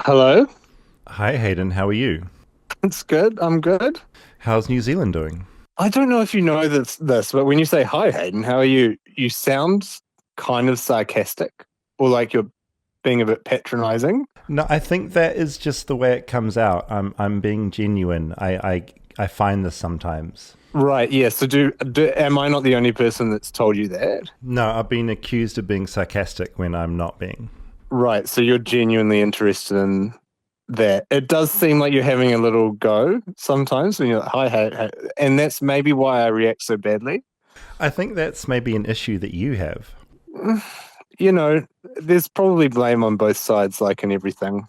Hello. Hi, Hayden. How are you? It's good. I'm good. How's New Zealand doing? I don't know if you know but when you say hi, Hayden, how are you? You sound kind of sarcastic or like you're being a bit patronizing. No, I think that is just the way it comes out. I'm being genuine. I find this sometimes. Right. Yeah. So am I not the only person that's told you that? No, I've been accused of being sarcastic when I'm not being. Right. So you're genuinely interested in that. It does seem like you're having a little go sometimes when you're like, hi, hey, and that's maybe why I react so badly. I think that's maybe an issue that you have. You know, there's probably blame on both sides, like in everything.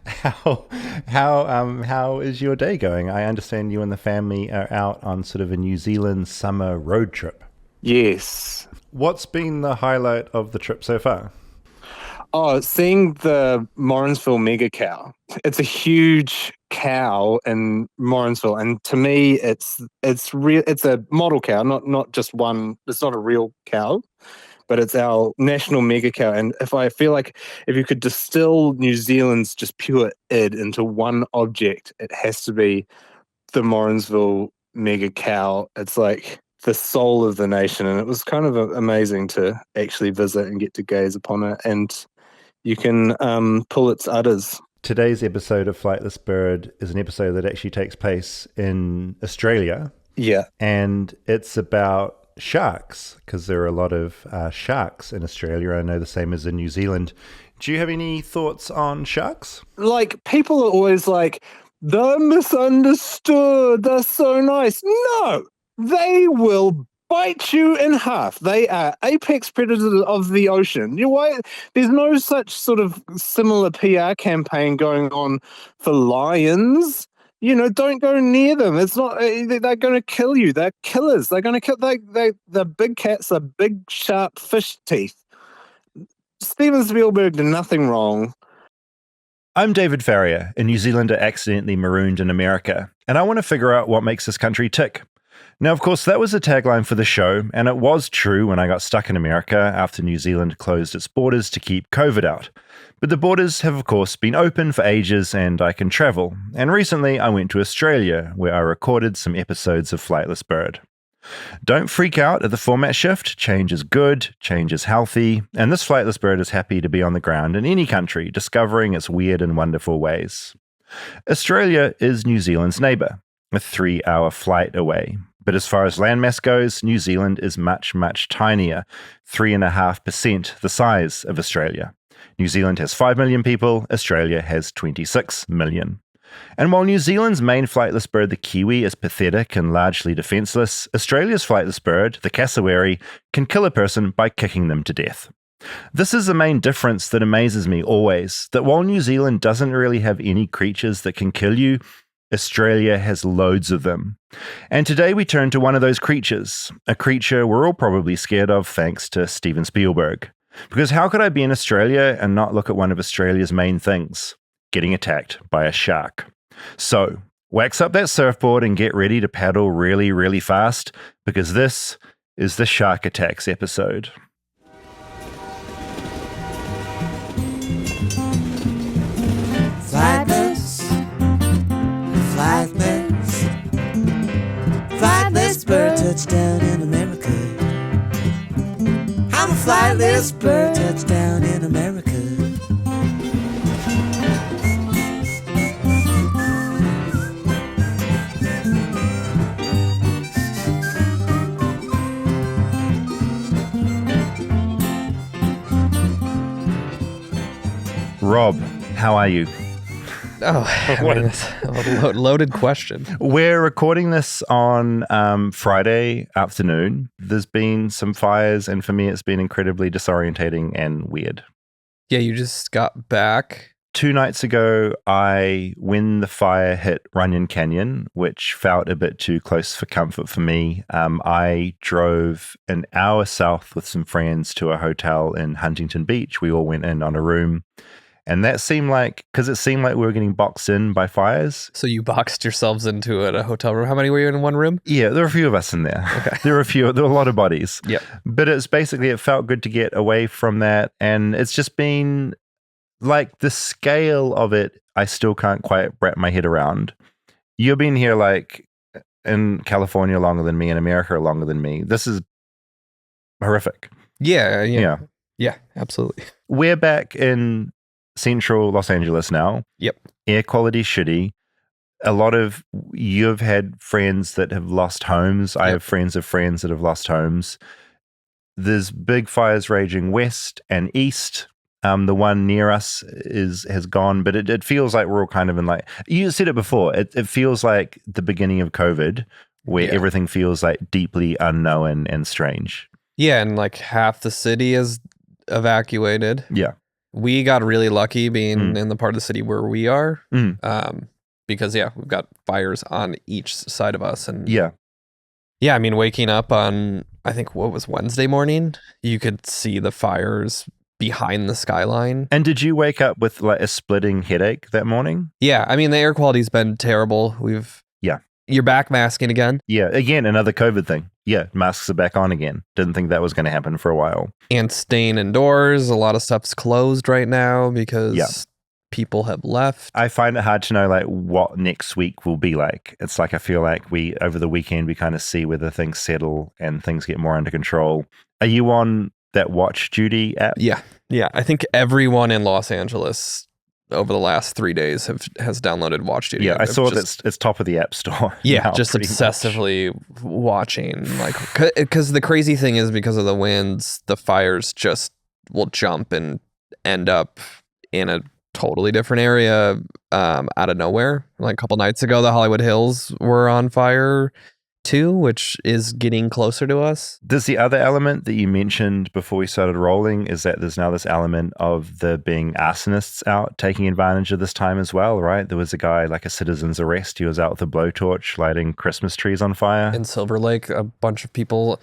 How how is your day going? I understand you and the family are out on sort of a New Zealand summer road trip. Yes. What's been the highlight of the trip so far? Oh, seeing the Morrinsville mega cow. It's a huge cow in Morrinsville, and to me, it's real. It's a model cow, not just one. It's not a real cow, but it's our national mega cow. And if I feel like if you could distill New Zealand's just pure id into one object, it has to be the Morrinsville mega cow. It's like the soul of the nation, and it was kind of amazing to actually visit and get to gaze upon it. And you can pull its udders. Today's episode of Flightless Bird is an episode that actually takes place in Australia, Yeah. and it's about sharks because there are a lot of sharks in Australia. I know the same as in New Zealand. Do you have any thoughts on sharks? Like, people are always like, they're misunderstood. They're so nice. No, they will bite you in half. They are apex predators of the ocean. You know why? There's no such sort of similar PR campaign going on for lions. You know, don't go near them. It's not. They're going to kill you. They're killers. They're going to kill. The big cats are big sharp fish teeth. Steven Spielberg did nothing wrong. I'm David Farrier, a New Zealander accidentally marooned in America, and I want to figure out what makes this country tick. Now, of course, that was the tagline for the show, and it was true when I got stuck in America after New Zealand closed its borders to keep COVID out. But the borders have, of course, been open for ages and I can travel. And recently I went to Australia, where I recorded some episodes of Flightless Bird. Don't freak out at the format shift. Change is good, change is healthy, and this Flightless Bird is happy to be on the ground in any country, discovering its weird and wonderful ways. Australia is New Zealand's neighbour, a 3-hour flight away. But as far as landmass goes, New Zealand is much, much tinier, 3.5% the size of Australia. New Zealand has 5 million people, Australia has 26 million. And while New Zealand's main flightless bird, the kiwi, is pathetic and largely defenseless, Australia's flightless bird, the cassowary, can kill a person by kicking them to death. This is the main difference that amazes me always, that while New Zealand doesn't really have any creatures that can kill you, Australia has loads of them. And today we turn to one of those creatures, a creature we're all probably scared of thanks to Steven Spielberg. Because how could I be in Australia and not look at one of Australia's main things? Getting attacked by a shark. So, wax up that surfboard and get ready to paddle really, really fast, because this is the Shark Attacks episode. Flightless, flightless, flightless bird touchdown in America. I'm a flightless bird touchdown in America. Rob, how are you? Oh, that's a loaded question. We're recording this on Friday afternoon. There's been some fires, and for me, it's been incredibly disorientating and weird. Yeah, you just got back. 2 nights ago, when the fire hit Runyon Canyon, which felt a bit too close for comfort for me, I drove an hour south with some friends to a hotel in Huntington Beach. We all went in on a room. And that seemed like, because it seemed like we were getting boxed in by fires. So you boxed yourselves into a hotel room. How many were you in one room? Yeah, there were a few of us in there. Okay. There were a lot of bodies. Yep. But it felt good to get away from that. And it's just been like the scale of it, I still can't quite wrap my head around. You've been here like in California longer than me, in America longer than me. This is horrific. Yeah, absolutely. We're back in central Los Angeles now. Yep. Air quality shitty. A lot of you've had friends that have lost homes. I have friends of friends that have lost homes. There's big fires raging west and east. The one near us has gone, but it feels like we're all kind of in like, you said it before, it feels like the beginning of COVID where everything feels like deeply unknown and strange. Yeah, and like half the city is evacuated. Yeah. We got really lucky being in the part of the city where we are. Because we've got fires on each side of us. And yeah, I mean, waking up on, I think what was Wednesday morning, you could see the fires behind the skyline. And did you wake up with like a splitting headache that morning? Yeah, I mean, the air quality's been terrible. You're back masking again. Yeah, again, another COVID thing. Yeah, masks are back on again. Didn't think that was going to happen for a while. And staying indoors. A lot of stuff's closed right now because people have left. I find it hard to know like what next week will be like. It's like I feel like over the weekend we kind of see whether things settle and things get more under control. Are you on that Watch Duty app? Yeah. I think everyone in Los Angeles over the last 3 days has downloaded Watch Duty. Yeah, I saw that it's top of the App Store. Yeah, now, just obsessively watching. Like, because the crazy thing is because of the winds, the fires just will jump and end up in a totally different area out of nowhere. Like a couple nights ago, the Hollywood Hills were on fire too, which is getting closer to us. There's the other element that you mentioned before we started rolling is that there's now this element of there being arsonists out taking advantage of this time as well, right? There was a guy, like a citizen's arrest. He was out with a blowtorch lighting Christmas trees on fire. In Silver Lake, a bunch of people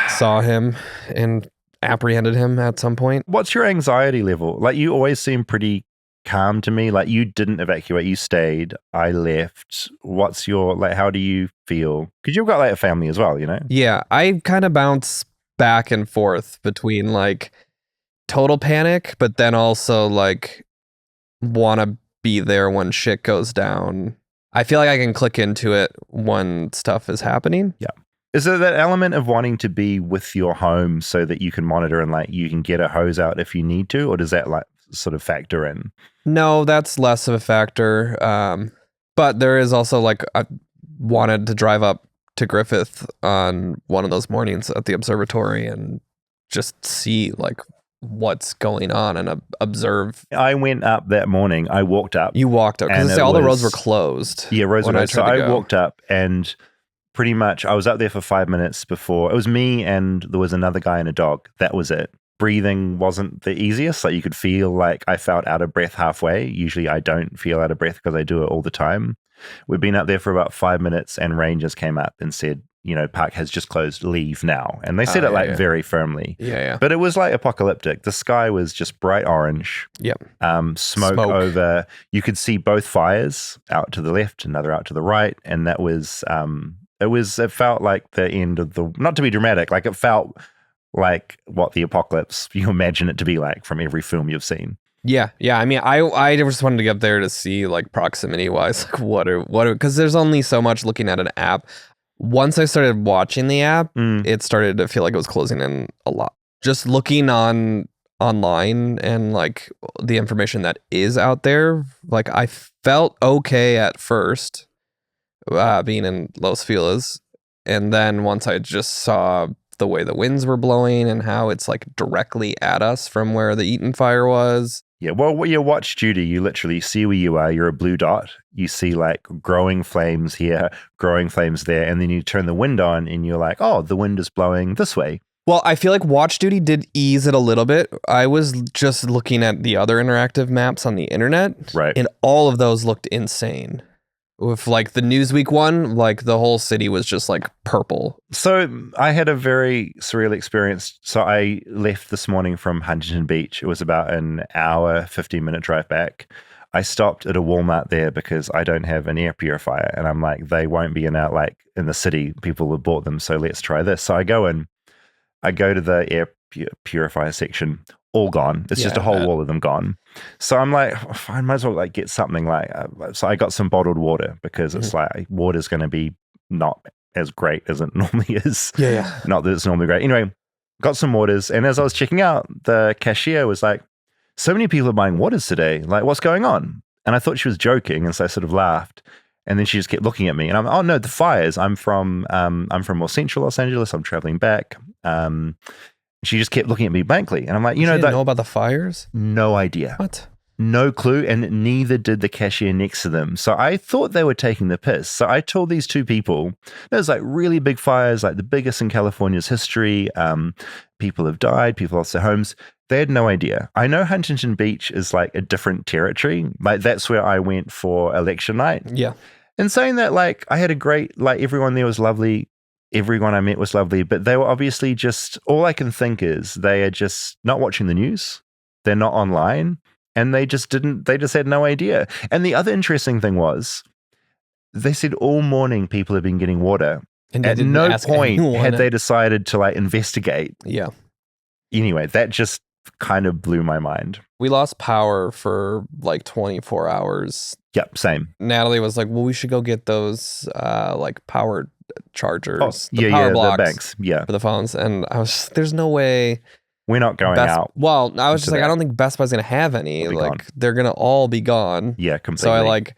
saw him and apprehended him at some point. What's your anxiety level? Like, you always seem pretty calm to me. Like, you didn't evacuate, you stayed. I left. What's your, like, how do you feel? Because you've got like a family as well, you know? Yeah, I kind of bounce back and forth between like total panic, but then also like want to be there when shit goes down. I feel like I can click into it when stuff is happening. Yeah. Is there that element of wanting to be with your home so that you can monitor and like you can get a hose out if you need to? Or does that like sort of factor in? No, that's less of a factor. But there is also like, I wanted to drive up to Griffith on one of those mornings at the observatory and just see like what's going on and observe. I went up that morning. I walked up. You walked up because all the roads were closed. Yeah, roads were closed. So I walked up and pretty much I was up there for 5 minutes before. It was me and there was another guy and a dog. That was it. Breathing wasn't the easiest. Like, you could feel like I felt out of breath halfway. Usually I don't feel out of breath because I do it all the time. We've been up there for about 5 minutes and rangers came up and said, you know, park has just closed, leave now. And they said it very firmly. Yeah. But it was like apocalyptic. The sky was just bright orange. Yep. Smoke over. You could see both fires out to the left, another out to the right. And that was, it felt like the end of the, not to be dramatic, like it felt like what the apocalypse you imagine it to be like from every film you've seen. Yeah. I mean, I just wanted to get up there to see like proximity wise, like what are because there's only so much looking at an app. Once I started watching the app, it started to feel like it was closing in a lot. Just looking online and like the information that is out there, like I felt okay at first, being in Los Feliz, and then once I just saw the way the winds were blowing and how it's like directly at us from where the Eaton fire was. Yeah, well, when you watch Judy, you literally see where you are. You're a blue dot. You see like growing flames here, growing flames there, and then you turn the wind on and you're like, oh, the wind is blowing this way. Well, I feel like Watch Duty did ease it a little bit. I was just looking at the other interactive maps on the internet, right? And all of those looked insane. With like the Newsweek one, like the whole city was just like purple. So I had a very surreal experience. So I left this morning from Huntington Beach. It was about an hour, 15-minute drive back. I stopped at a Walmart there because I don't have an air purifier. And I'm like, they won't be in the city. People have bought them. So let's try this. So I go in, I go to the air purifier section, all gone. It's just a whole wall of them gone. So I'm like, I might as well like get something like. So I got some bottled water because it's like water's going to be not as great as it normally is. Yeah. Not that it's normally great. Anyway, got some waters, and as I was checking out, the cashier was like, "So many people are buying waters today. Like, what's going on?" And I thought she was joking, and so I sort of laughed. And then she just kept looking at me, and I'm, "Oh no, the fires. I'm from more central Los Angeles. I'm traveling back." She just kept looking at me blankly, and I'm like, you didn't know about the fires? No idea. What? No clue, and neither did the cashier next to them. So I thought they were taking the piss. So I told these two people, there's like really big fires, like the biggest in California's history. People have died, people lost their homes. They had no idea. I know Huntington Beach is like a different territory. Like that's where I went for election night. Yeah. And saying that, like, I had a great, like, everyone there was lovely. Everyone I met was lovely, but they were obviously just, all I can think is they are just not watching the news. They're not online. And they just had no idea. And the other interesting thing was, they said all morning people have been getting water. And at no point had they decided to like investigate. Yeah. Anyway, that just kind of blew my mind. We lost power for like 24 hours. Yep, same. Natalie was like, well, we should go get those like power chargers. The power blocks, the banks, for the phones. And I was just, there's no way. We're not going out. Well, I was just like, I don't think Best Buy's going to have any. Like, gone. They're going to all be gone. Yeah, completely. So I like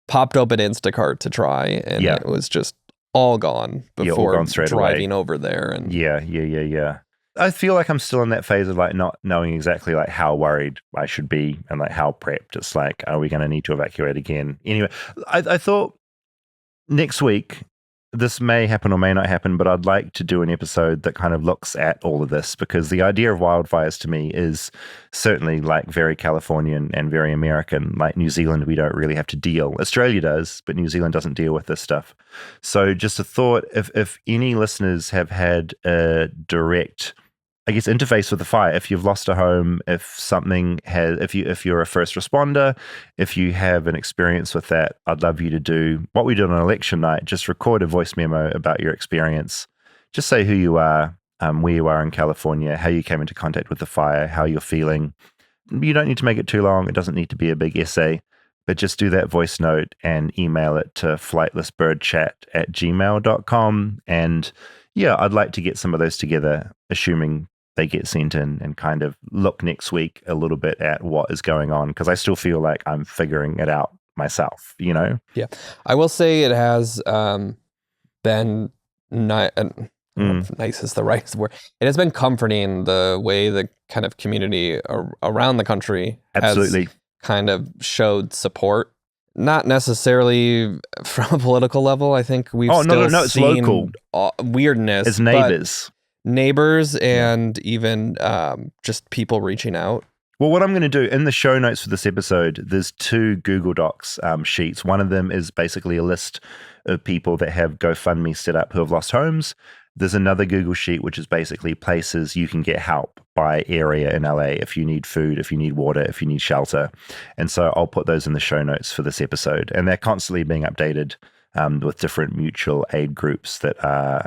popped open Instacart to try, and it was just all gone before driving over there. And yeah. I feel like I'm still in that phase of like not knowing exactly like how worried I should be and like how prepped. It's like, are we going to need to evacuate again? Anyway, I thought next week, this may happen or may not happen, but I'd like to do an episode that kind of looks at all of this, because the idea of wildfires to me is certainly like very Californian and very American. Like New Zealand, we don't really have to deal. Australia does, but New Zealand doesn't deal with this stuff. So just a thought, if any listeners have had a direct, I guess, interface with the fire, if you've lost a home, if you're a first responder, if you have an experience with that, I'd love you to do what we did on election night. Just record a voice memo about your experience. Just say who you are, where you are in California, how you came into contact with the fire, how you're feeling. You don't need to make it too long. It doesn't need to be a big essay, but just do that voice note and email it to flightlessbirdchat@gmail.com. And yeah, I'd like to get some of those together, assuming they get sent in, and kind of look next week a little bit at what is going on, because I still feel like I'm figuring it out myself, you know? Yeah. I will say it has been nice is the right word. It has been comforting the way the kind of community around the country has kind of showed support. Not necessarily from a political level. I think we've it's seen local weirdness. It's neighbors and even just people reaching out. Well, what I'm going to do in the show notes for this episode, there's 2 Google Docs sheets. One of them is basically a list of people that have GoFundMe set up who have lost homes. There's another Google sheet, which is basically places you can get help by area in LA if you need food, if you need water, if you need shelter. And so I'll put those in the show notes for this episode. And they're constantly being updated with different mutual aid groups that are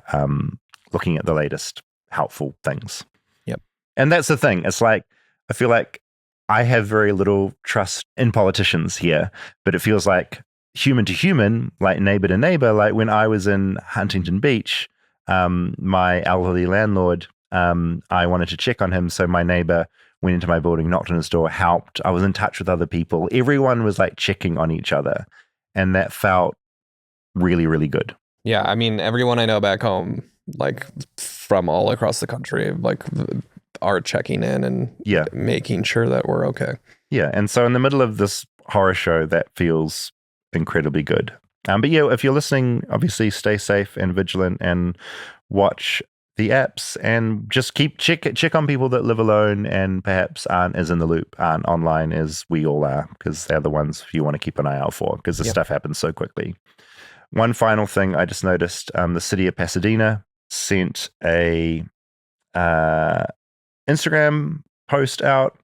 looking at the latest helpful things. Yep. And that's the thing. It's like, I feel like I have very little trust in politicians here, but it feels like human to human, like neighbor to neighbor. Like when I was in Huntington Beach, my elderly landlord, I wanted to check on him. So my neighbor went into my building, knocked on his door, helped. I was in touch with other people. Everyone was like checking on each other. And that felt really, really good. Yeah. I mean, everyone I know back home, like from all across the country, like are checking in and making sure that we're okay. Yeah. And so in the middle of this horror show, that feels incredibly good. But yeah, if you're listening, obviously stay safe and vigilant and watch the apps and just check on people that live alone and perhaps aren't as in the loop, aren't online as we all are, because they're the ones you want to keep an eye out for, because this stuff happens so quickly. One final thing I just noticed, the city of Pasadena sent a Instagram post out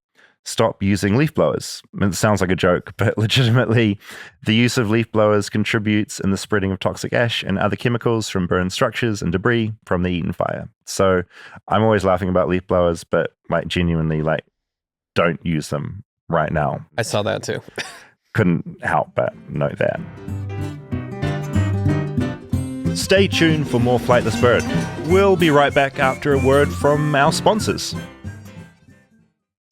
stop using leaf blowers. It sounds like a joke, but legitimately, the use of leaf blowers contributes in the spreading of toxic ash and other chemicals from burned structures and debris from the Eaton fire. So I'm always laughing about leaf blowers, but like genuinely, like, don't use them right now. I saw that too. Couldn't help but note that. Stay tuned for more Flightless Bird. We'll be right back after a word from our sponsors.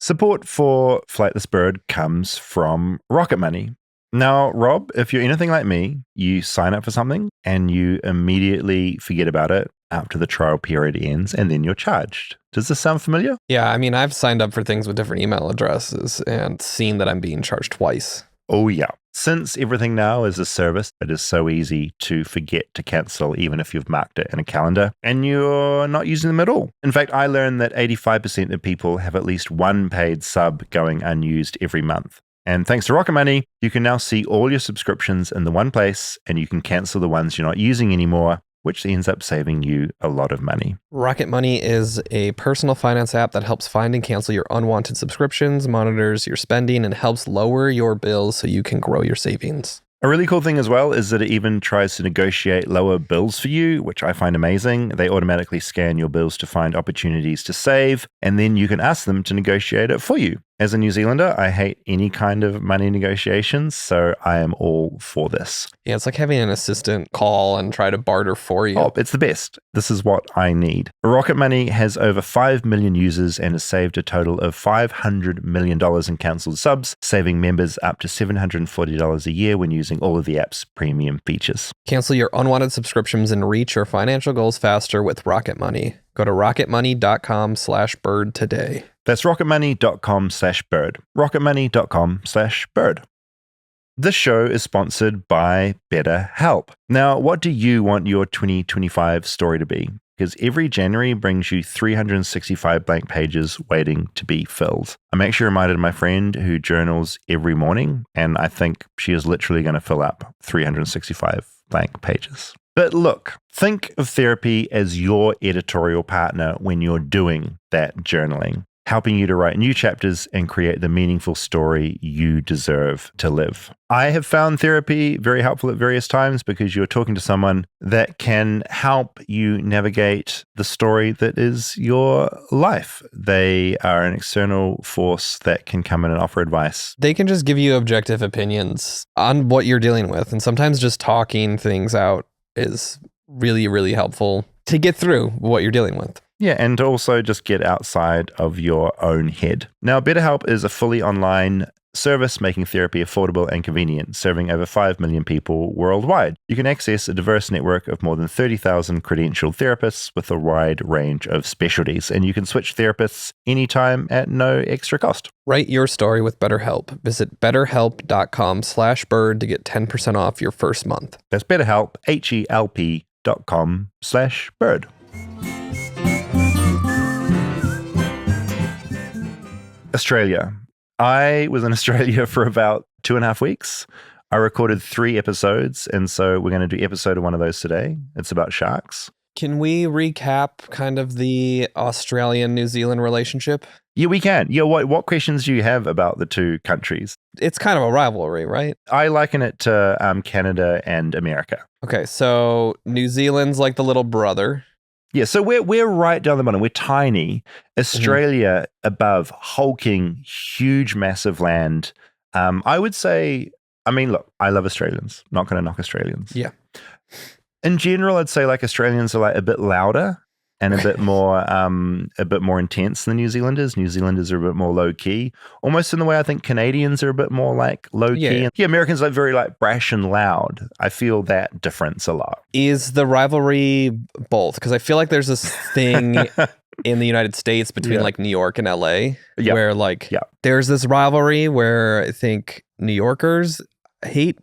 Support for Flightless Bird comes from Rocket Money. Now, Rob, if you're anything like me, you sign up for something and you immediately forget about it after the trial period ends, and then you're charged. Does this sound familiar? Yeah, I mean, I've signed up for things with different email addresses and seen that I'm being charged twice. Oh, yeah. Since everything now is a service, it is so easy to forget to cancel even if you've marked it in a calendar and you're not using them at all. In fact, I learned that 85% of people have at least one paid sub going unused every month. And thanks to Rocket Money, you can now see all your subscriptions in the one place and you can cancel the ones you're not using anymore, which ends up saving you a lot of money. Rocket Money is a personal finance app that helps find and cancel your unwanted subscriptions, monitors your spending, and helps lower your bills so you can grow your savings. A really cool thing as well is that it even tries to negotiate lower bills for you, which I find amazing. They automatically scan your bills to find opportunities to save, and then you can ask them to negotiate it for you. As a New Zealander, I hate any kind of money negotiations, so I am all for this. Yeah, it's like having an assistant call and try to barter for you. Oh, it's the best. This is what I need. Rocket Money has over 5 million users and has saved a total of $500 million in cancelled subs, saving members up to $740 a year when using all of the app's premium features. Cancel your unwanted subscriptions and reach your financial goals faster with Rocket Money. Go to rocketmoney.com/bird today. That's rocketmoney.com/bird. rocketmoney.com/bird. This show is sponsored by BetterHelp. Now, what do you want your 2025 story to be? Because every January brings you 365 blank pages waiting to be filled. I'm actually reminded of my friend who journals every morning, and I think she is literally going to fill up 365 blank pages. But look, think of therapy as your editorial partner when you're doing that journaling, helping you to write new chapters and create the meaningful story you deserve to live. I have found therapy very helpful at various times because you're talking to someone that can help you navigate the story that is your life. They are an external force that can come in and offer advice. They can just give you objective opinions on what you're dealing with. And sometimes just talking things out is really, really helpful to get through what you're dealing with. Yeah, and to also just get outside of your own head. Now, BetterHelp is a fully online service making therapy affordable and convenient, serving over 5 million people worldwide. You can access a diverse network of more than 30,000 credentialed therapists with a wide range of specialties, and you can switch therapists anytime at no extra cost. Write your story with BetterHelp. Visit betterhelp.com/bird to get 10% off your first month. That's BetterHelp, HELP.com/bird. Australia. I was in Australia for about 2.5 weeks. I recorded 3 episodes, and so we're going to do episode of one of those today. It's about sharks. Can we recap kind of the Australian-New Zealand relationship? Yeah, we can. Yeah, what questions do you have about the two countries? It's kind of a rivalry, right? I liken it to Canada and America. Okay, so New Zealand's like the little brother. Yeah, so we're right down the bottom. We're tiny. Australia above, hulking, huge, massive land. I would say, I mean, look, I love Australians. Not going to knock Australians. Yeah. In general, I'd say like Australians are like a bit louder and a bit more intense than New Zealanders. New Zealanders are a bit more low key, almost in the way I think Canadians are a bit more like low key. Yeah, Americans are like very like brash and loud. I feel that difference a lot. Is the rivalry both? Because I feel like there's this thing in the United States between like New York and LA, where like there's this rivalry where I think New Yorkers hate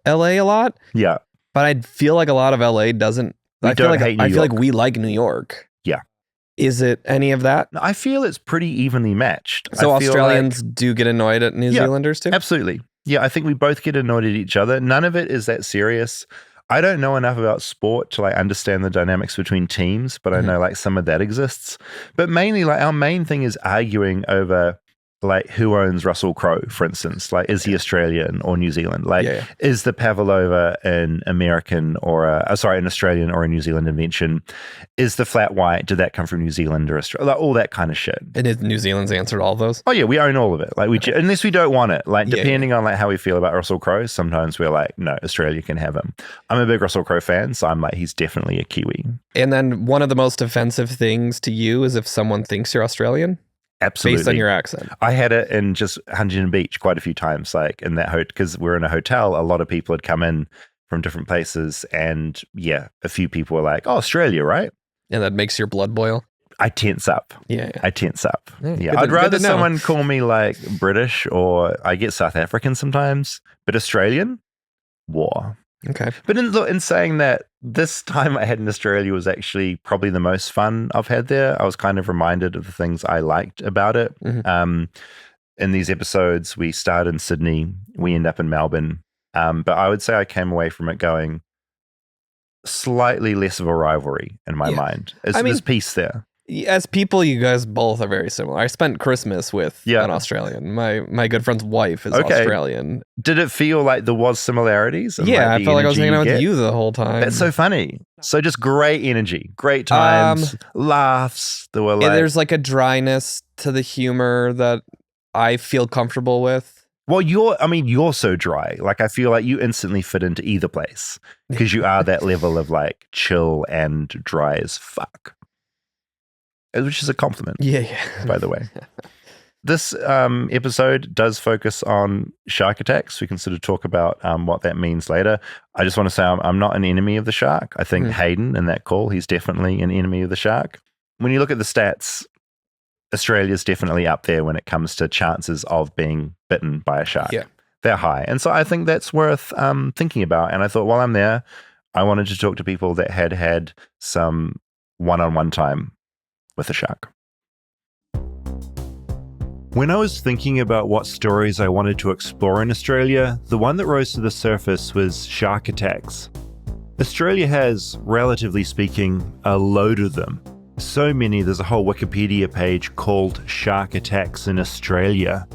LA a lot. Yeah, but I feel like a lot of LA doesn't. I feel like we like New York. Yeah. Is it any of that? I feel it's pretty evenly matched. So Australians do get annoyed at New Zealanders too? Absolutely. Yeah, I think we both get annoyed at each other. None of it is that serious. I don't know enough about sport to like understand the dynamics between teams, but I know like some of that exists. But mainly like our main thing is arguing over like who owns Russell Crowe, for instance? Like, is he Australian or New Zealand? Like, is the pavlova an American or an Australian or a New Zealand invention? Is the flat white, did that come from New Zealand or Australia? Like, all that kind of shit. And is New Zealand's answered all those? Oh yeah, we own all of it. Like, unless we don't want it. Like, depending on like how we feel about Russell Crowe, sometimes we're like, no, Australia can have him. I'm a big Russell Crowe fan, so I'm like, he's definitely a Kiwi. And then one of the most offensive things to you is if someone thinks you're Australian. Absolutely. Based on your accent. I had it in just Huntington Beach quite a few times, like in that because we're in a hotel, a lot of people had come in from different places, and a few people were like, oh, Australia, right? And that makes your blood boil. I tense up. Yeah. I tense up. Yeah. I'd rather someone call me like British, or I get South African sometimes, but Australian, war. Okay. But in saying that, this time I had in Australia was actually probably the most fun I've had there. I was kind of reminded of the things I liked about it. Mm-hmm. In these episodes, we start in Sydney, we end up in Melbourne. But I would say I came away from it going slightly less of a rivalry in my mind. There's peace there. As people, you guys both are very similar. I spent Christmas with an Australian. My good friend's wife is Australian. Did it feel like there was similarities? Yeah, I felt like I was hanging out with you the whole time. That's so funny. So just great energy, great times, laughs. There's like a dryness to the humor that I feel comfortable with. Well, you're so dry. Like, I feel like you instantly fit into either place because you are that level of like chill and dry as fuck. Which is a compliment, by the way. This episode does focus on shark attacks. We can sort of talk about what that means later. I just want to say I'm not an enemy of the shark. I think Hayden, in that call, he's definitely an enemy of the shark. When you look at the stats, Australia's definitely up there when it comes to chances of being bitten by a shark. Yeah. They're high. And so I think that's worth thinking about. And I thought while I'm there, I wanted to talk to people that had some one-on-one time with a shark. When I was thinking about what stories I wanted to explore in Australia, the one that rose to the surface was shark attacks. Australia has, relatively speaking, a load of them. So many, there's a whole Wikipedia page called Shark Attacks in Australia.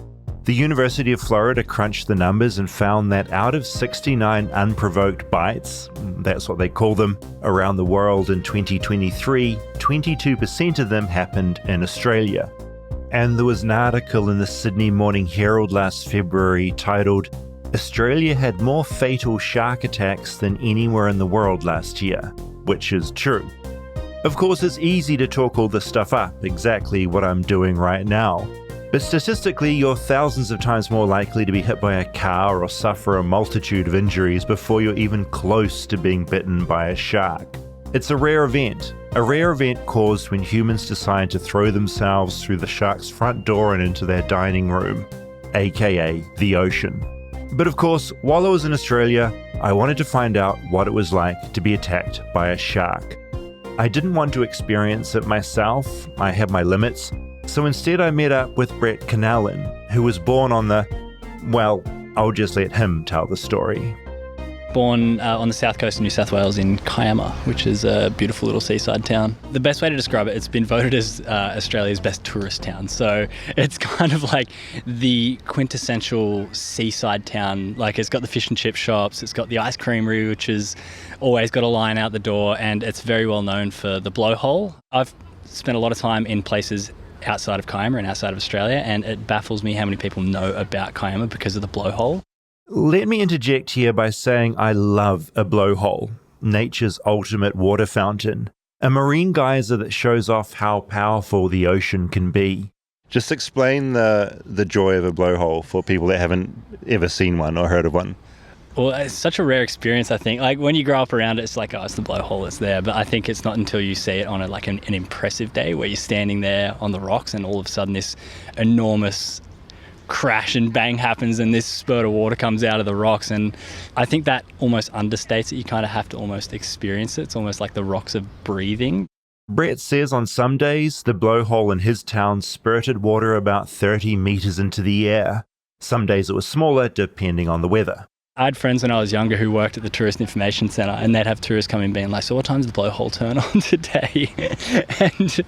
The University of Florida crunched the numbers and found that out of 69 unprovoked bites, that's what they call them, around the world in 2023, 22% of them happened in Australia. And there was an article in the Sydney Morning Herald last February titled, Australia had more fatal shark attacks than anywhere in the world last year, which is true. Of course, it's easy to talk all this stuff up, exactly what I'm doing right now. But statistically, you're thousands of times more likely to be hit by a car or suffer a multitude of injuries before you're even close to being bitten by a shark. It's a rare event caused when humans decide to throw themselves through the shark's front door and into their dining room, aka the ocean. But of course, while I was in Australia, I wanted to find out what it was like to be attacked by a shark. I didn't want to experience it myself, I had my limits, so instead I met up with Brett Canellan, who was born on I'll just let him tell the story. Born on the south coast of New South Wales in Kiama, which is a beautiful little seaside town. The best way to describe it, it's been voted as Australia's best tourist town. So it's kind of like the quintessential seaside town. Like, it's got the fish and chip shops, it's got the ice creamery, which is always got a line out the door, and it's very well known for the blowhole. I've spent a lot of time in places outside of Kiama and outside of Australia, and it baffles me how many people know about Kiama because of the blowhole. Let me interject here by saying I love a blowhole, nature's ultimate water fountain, a marine geyser that shows off how powerful the ocean can be. Just explain the joy of a blowhole for people that haven't ever seen one or heard of one. Well, it's such a rare experience, I think. Like, when you grow up around it, it's like, oh, it's the blowhole, it's there. But I think it's not until you see it on an impressive day where you're standing there on the rocks and all of a sudden this enormous crash and bang happens and this spurt of water comes out of the rocks. And I think that almost understates it. You kind of have to almost experience it. It's almost like the rocks are breathing. Brett says on some days, the blowhole in his town spurted water about 30 meters into the air. Some days it was smaller, depending on the weather. I had friends when I was younger who worked at the Tourist Information Centre, and they'd have tourists come in being like, so what time's the blowhole turn on today? and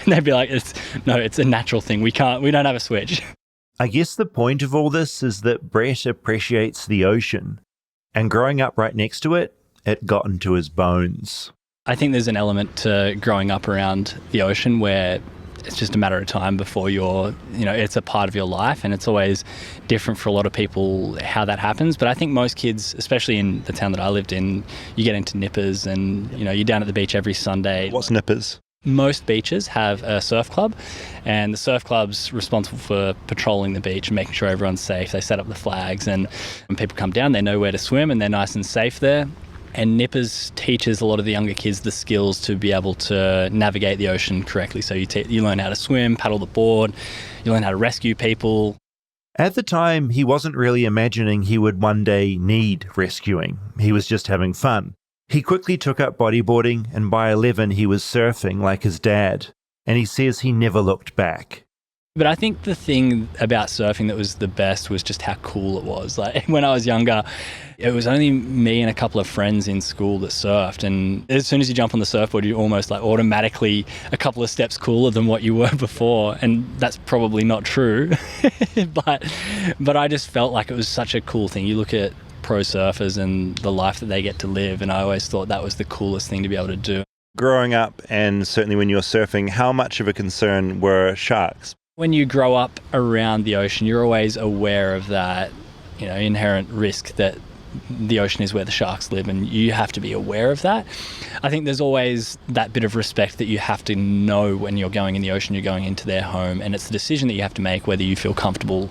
they'd be like, it's a natural thing. We don't have a switch. I guess the point of all this is that Brett appreciates the ocean, and growing up right next to it, it got into his bones. I think there's an element to growing up around the ocean where it's just a matter of time before it's a part of your life, and it's always different for a lot of people how that happens. But I think most kids, especially in the town that I lived in, you get into nippers and, you're down at the beach every Sunday. What's nippers? Most beaches have a surf club, and the surf club's responsible for patrolling the beach and making sure everyone's safe. They set up the flags, and when people come down, they know where to swim and they're nice and safe there. And nippers teaches a lot of the younger kids the skills to be able to navigate the ocean correctly. So you learn how to swim, paddle the board, you learn how to rescue people. At the time, he wasn't really imagining he would one day need rescuing. He was just having fun. He quickly took up bodyboarding, and by 11 he was surfing like his dad, and he says he never looked back. But I think the thing about surfing that was the best was just how cool it was. Like when I was younger, it was only me and a couple of friends in school that surfed, and as soon as you jump on the surfboard, you're almost like automatically a couple of steps cooler than what you were before, and that's probably not true. but I just felt like it was such a cool thing. You look at pro surfers and the life that they get to live, and I always thought that was the coolest thing to be able to do. Growing up, and certainly when you were surfing, how much of a concern were sharks? When you grow up around the ocean, you're always aware of that, inherent risk that the ocean is where the sharks live, and you have to be aware of that. I think there's always that bit of respect that you have to know when you're going in the ocean, you're going into their home, and it's the decision that you have to make whether you feel comfortable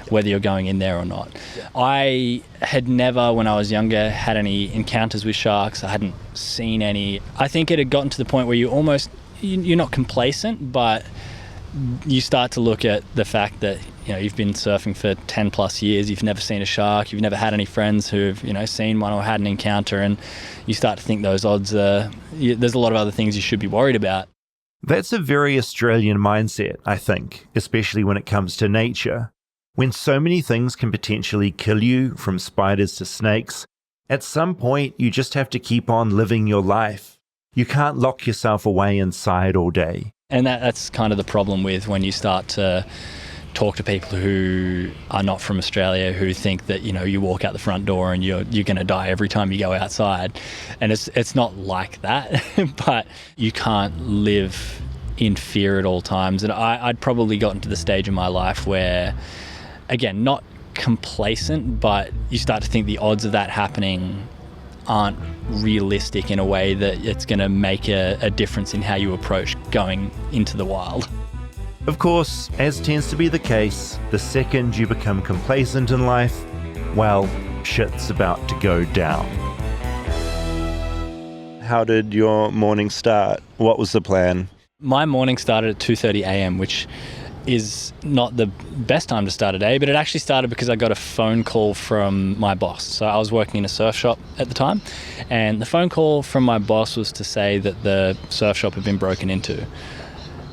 whether you're going in there or not. Yeah. I had never, when I was younger, had any encounters with sharks. I hadn't seen any. I think it had gotten to the point where you're not complacent, but you start to look at the fact that you've been surfing for 10 plus years, you've never seen a shark, you've never had any friends who've seen one or had an encounter, and you start to think those odds there's a lot of other things you should be worried about. That's a very Australian mindset, I think, especially when it comes to nature. When so many things can potentially kill you, from spiders to snakes, at some point you just have to keep on living your life. You can't lock yourself away inside all day. And that's kind of the problem with when you start to talk to people who are not from Australia, who think that you walk out the front door and you're going to die every time you go outside. And it's not like that, but you can't live in fear at all times. And I'd probably gotten to the stage in my life where, again, not complacent, but you start to think the odds of that happening aren't realistic in a way that it's going to make a difference in how you approach going into the wild. Of course, as tends to be the case, the second you become complacent in life, well, shit's about to go down. How did your morning start? What was the plan? My morning started at 2:30 a.m, which is not the best time to start a day, but it actually started because I got a phone call from my boss. So I was working in a surf shop at the time, and the phone call from my boss was to say that the surf shop had been broken into.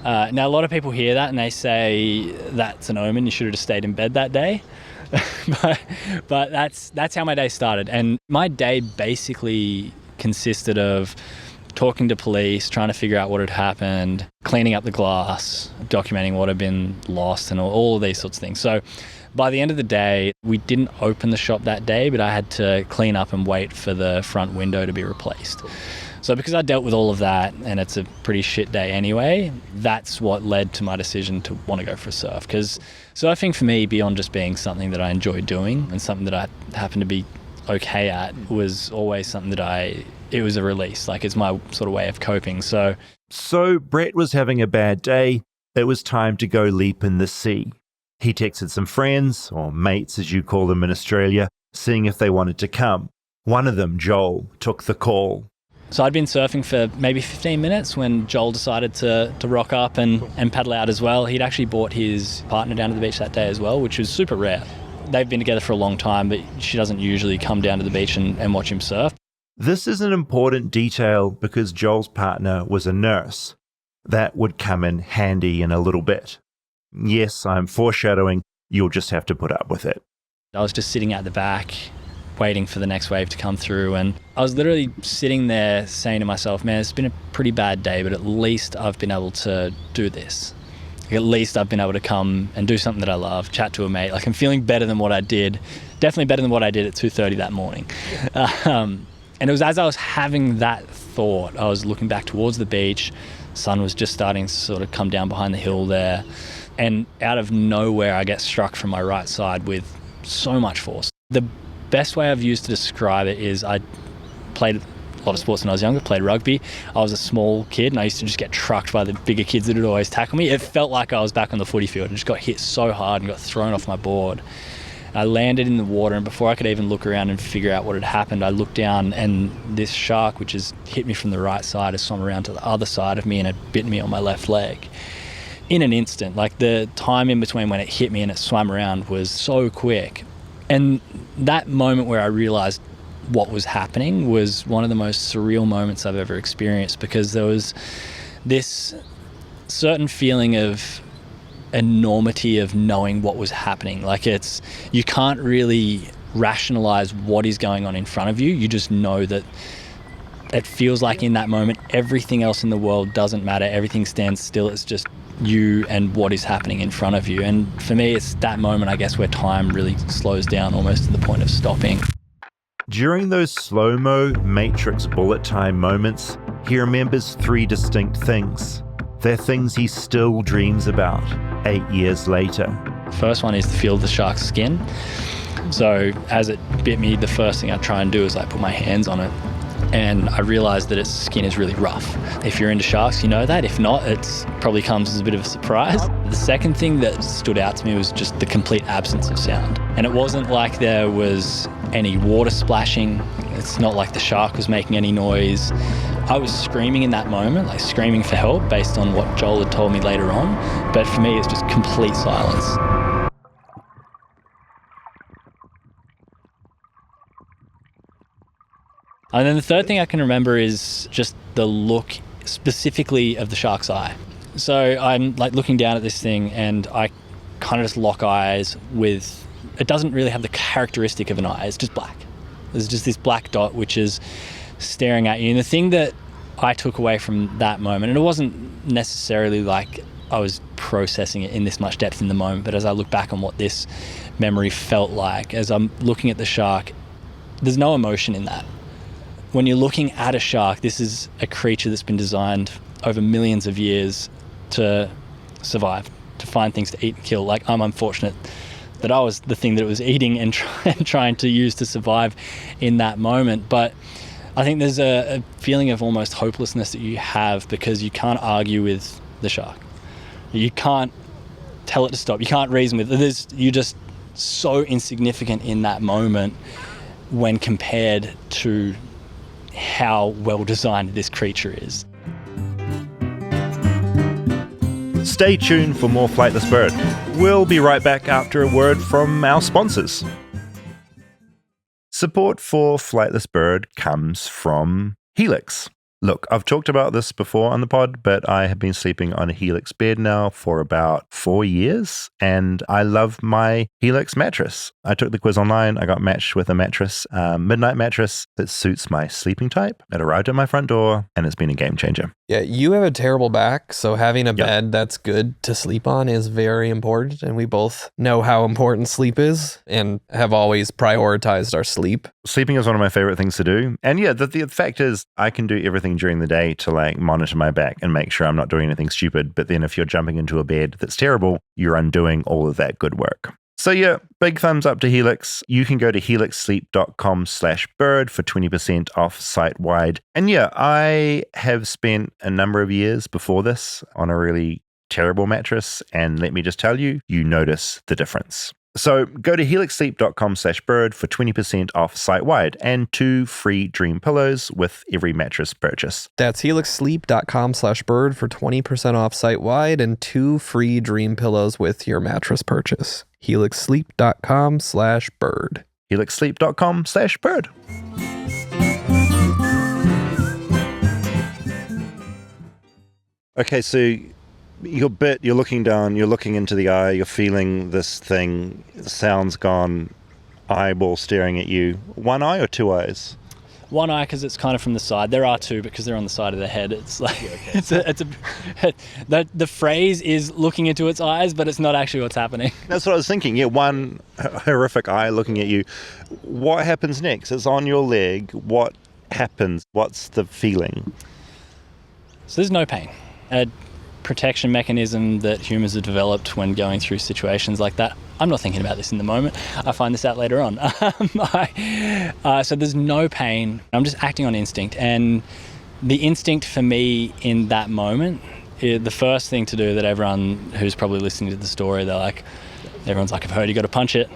Now, a lot of people hear that and they say that's an omen, you should have just stayed in bed that day. but that's how my day started. And my day basically consisted of talking to police, trying to figure out what had happened, cleaning up the glass, documenting what had been lost, and all of these sorts of things. So by the end of the day, we didn't open the shop that day, but I had to clean up and wait for the front window to be replaced. So because I dealt with all of that, and it's a pretty shit day anyway, that's what led to my decision to want to go for a surf. Because surfing for me, beyond just being something that I enjoy doing and something that I happen to be okay at, was always something that it was a release. Like, it's my sort of way of coping. So Brett was having a bad day. It was time to go leap in the sea. He texted some friends, or mates as you call them in Australia, seeing if they wanted to come. One of them, Joel, took the call. So I'd been surfing for maybe 15 minutes when Joel decided to rock up and paddle out as well. He'd actually brought his partner down to the beach that day as well, which was super rare. They've been together for a long time, but she doesn't usually come down to the beach and watch him surf. This is an important detail because Joel's partner was a nurse. That would come in handy in a little bit. Yes, I'm foreshadowing. You'll just have to put up with it. I was just sitting at the back, waiting for the next wave to come through, and I was literally sitting there saying to myself, man, it's been a pretty bad day, but at least I've been able to do this. Like, at least I've been able to come and do something that I love, chat to a mate. Like, I'm feeling better than what I did, definitely better than what I did at 2:30 that morning. And it was as I was having that thought, I was looking back towards the beach. Sun was just starting to sort of come down behind the hill there. And out of nowhere, I get struck from my right side with so much force. The best way I've used to describe it is I played a lot of sports when I was younger, played rugby. I was a small kid and I used to just get trucked by the bigger kids that would always tackle me. It felt like I was back on the footy field. I just got hit so hard and got thrown off my board. I landed in the water, and before I could even look around and figure out what had happened, I looked down, and this shark, which has hit me from the right side, has swum around to the other side of me and had bitten me on my left leg. In an instant, like the time in between when it hit me and it swam around was so quick. And that moment where I realized what was happening was one of the most surreal moments I've ever experienced, because there was this certain feeling of enormity of knowing what was happening. Like, you can't really rationalize what is going on in front of you. You just know that it feels like in that moment everything else in the world doesn't matter, everything stands still. It's just you and what is happening in front of you. And for me, it's that moment, I guess, where time really slows down almost to the point of stopping. During those slow-mo Matrix bullet time moments, he remembers 3 distinct things. They're things he still dreams about 8 years later. The first one is to feel the shark's skin. So as it bit me, the first thing I try and do is I put my hands on it, and I realized that its skin is really rough. If you're into sharks, you know that. If not, it probably comes as a bit of a surprise. The second thing that stood out to me was just the complete absence of sound. And it wasn't like there was any water splashing. It's not like the shark was making any noise. I was screaming in that moment, like screaming for help based on what Joel had told me later on. But for me, it's just complete silence. And then the third thing I can remember is just the look specifically of the shark's eye. So I'm like looking down at this thing and I kind of just lock eyes with, it doesn't really have the characteristic of an eye, it's just black. There's just this black dot which is staring at you. And the thing that I took away from that moment, and it wasn't necessarily like I was processing it in this much depth in the moment, but as I look back on what this memory felt like, as I'm looking at the shark, there's no emotion in that. When you're looking at a shark, this is a creature that's been designed over millions of years to survive, to find things to eat and kill. Like, I'm unfortunate that I was the thing that it was eating and trying to use to survive in that moment. But I think there's a feeling of almost hopelessness that you have because you can't argue with the shark. You can't tell it to stop. You can't reason with it. You're just so insignificant in that moment when compared to how well designed this creature is. Stay tuned for more Flightless Bird. We'll be right back after a word from our sponsors. Support for Flightless Bird comes from Helix. Look, I've talked about this before on the pod, but I have been sleeping on a Helix bed now for about 4 years, and I love my Helix mattress. I took the quiz online. I got matched with a mattress, midnight mattress that suits my sleeping type. It arrived at my front door, and it's been a game changer. Yeah, you have a terrible back, so having a bed that's good to sleep on is very important, and we both know how important sleep is and have always prioritized our sleep. Sleeping is one of my favorite things to do. And yeah, the fact is I can do everything during the day to like monitor my back and make sure I'm not doing anything stupid. But then if you're jumping into a bed that's terrible, you're undoing all of that good work. So yeah, big thumbs up to Helix. You can go to helixsleep.com/bird for 20% off site-wide. And yeah, I have spent a number of years before this on a really terrible mattress. And let me just tell you, you notice the difference. So go to helixsleep.com/bird for 20% off site-wide and 2 free dream pillows with every mattress purchase. That's helixsleep.com/bird for 20% off site-wide and 2 free dream pillows with your mattress purchase. helixsleep.com/bird. helixsleep.com/bird. Okay, so you're looking down, you're looking into the eye, you're feeling this thing, the sound's gone, eyeball staring at you. One eye or 2 eyes? One eye because it's kind of from the side. There are two because they're on the side of the head. It's like the phrase is looking into its eyes, but it's not actually what's happening. That's what I was thinking. Yeah, one horrific eye looking at you. What happens next? It's on your leg. What happens? What's the feeling? So there's no pain. A protection mechanism that humans have developed when going through situations like that. I'm not thinking about this in the moment. I find this out later on. So there's no pain. I'm just acting on instinct. And the instinct for me in that moment, the first thing to do that everyone who's probably listening to the story, everyone's like, I've heard you got to punch it.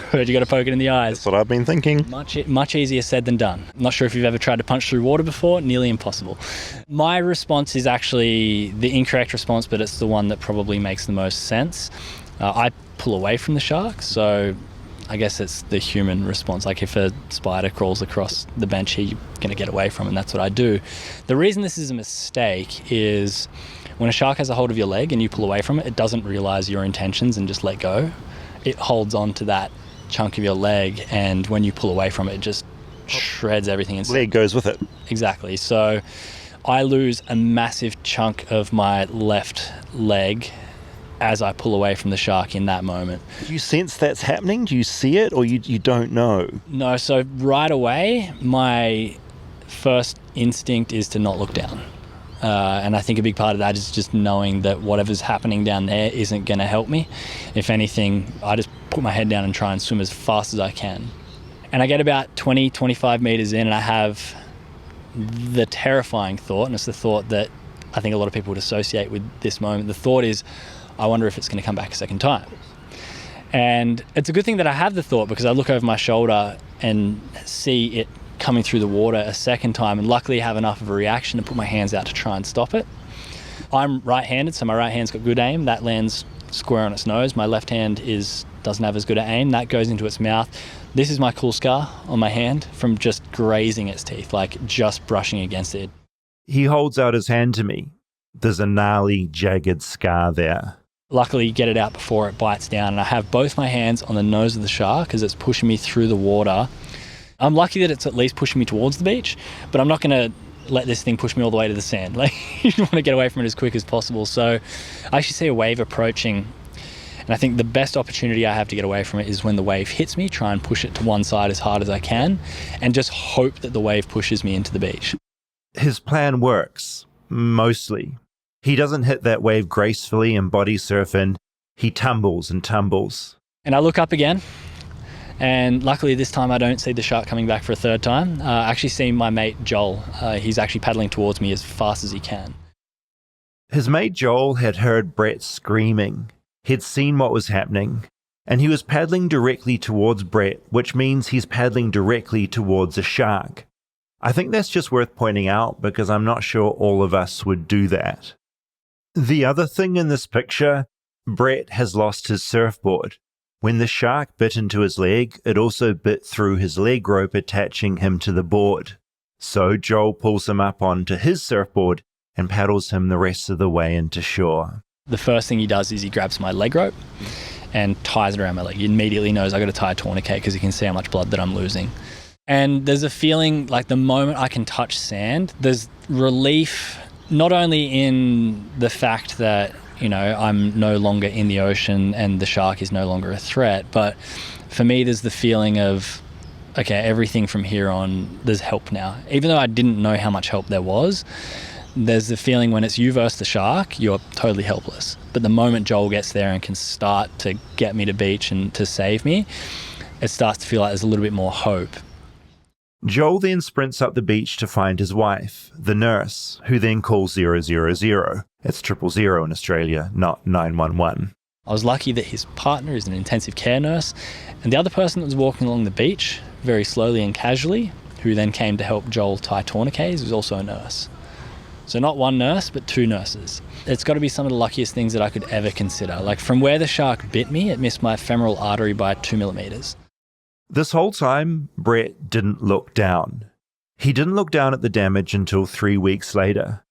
Heard you got to poke it in the eyes. That's what I've been thinking. Much easier said than done. I'm not sure if you've ever tried to punch through water before. Nearly impossible. My response is actually the incorrect response, but it's the one that probably makes the most sense. I pull away from the shark, so I guess it's the human response. Like if a spider crawls across the bench here, you're going to get away from it, and that's what I do. The reason this is a mistake is when a shark has a hold of your leg and you pull away from it, it doesn't realise your intentions and just let go. It holds on to that chunk of your leg, and when you pull away from it, it just shreds everything inside. Leg goes with it. Exactly. So I lose a massive chunk of my left leg as I pull away from the shark in that moment. Do you sense that's happening? Do you see it, or you don't know? No, so right away, my first instinct is to not look down. And I think a big part of that is just knowing that whatever's happening down there isn't going to help me. If anything, I just put my head down and try and swim as fast as I can. And I get about 20, 25 meters in, and I have the terrifying thought, and it's the thought that I think a lot of people would associate with this moment. The thought is, I wonder if it's going to come back a second time. And it's a good thing that I have the thought, because I look over my shoulder and see it coming through the water a second time, and luckily have enough of a reaction to put my hands out to try and stop it. I'm right-handed, so my right hand's got good aim. That lands square on its nose. My left hand doesn't have as good an aim. That goes into its mouth. This is my cool scar on my hand from just grazing its teeth, like just brushing against it. He holds out his hand to me. There's a gnarly, jagged scar there. Luckily, you get it out before it bites down, and I have both my hands on the nose of the shark as it's pushing me through the water. I'm lucky that it's at least pushing me towards the beach, but I'm not going to let this thing push me all the way to the sand. Like, you want to get away from it as quick as possible. So I actually see a wave approaching, and I think the best opportunity I have to get away from it is when the wave hits me, try and push it to one side as hard as I can, and just hope that the wave pushes me into the beach. His plan works, mostly. He doesn't hit that wave gracefully and body surf in. He tumbles and tumbles. And I look up again, and luckily this time I don't see the shark coming back for a third time. I actually see my mate Joel. He's actually paddling towards me as fast as he can. His mate Joel had heard Brett screaming. He'd seen what was happening, and he was paddling directly towards Brett, which means he's paddling directly towards a shark. I think that's just worth pointing out, because I'm not sure all of us would do that. The other thing in this picture, Brett has lost his surfboard. When the shark bit into his leg, it also bit through his leg rope attaching him to the board. So Joel pulls him up onto his surfboard and paddles him the rest of the way into shore. The first thing he does is he grabs my leg rope and ties it around my leg. He immediately knows I got to tie a tourniquet because he can see how much blood that I'm losing. And there's a feeling like the moment I can touch sand, there's relief, not only in the fact that, you know, I'm no longer in the ocean and the shark is no longer a threat, but for me there's the feeling of, okay, everything from here on, there's help now. Even though I didn't know how much help there was, there's the feeling when it's you versus the shark, you're totally helpless. But the moment Joel gets there and can start to get me to beach and to save me, it starts to feel like there's a little bit more hope. Joel then sprints up the beach to find his wife, the nurse, who then calls 000. It's 000 in Australia, not 911. I was lucky that his partner is an intensive care nurse, and the other person that was walking along the beach, very slowly and casually, who then came to help Joel tie tourniquets, was also a nurse. So not one nurse, but two nurses. It's got to be some of the luckiest things that I could ever consider. Like, from where the shark bit me, it missed my femoral artery by 2 millimeters. This whole time, Brett didn't look down. He didn't look down at the damage until 3 weeks later,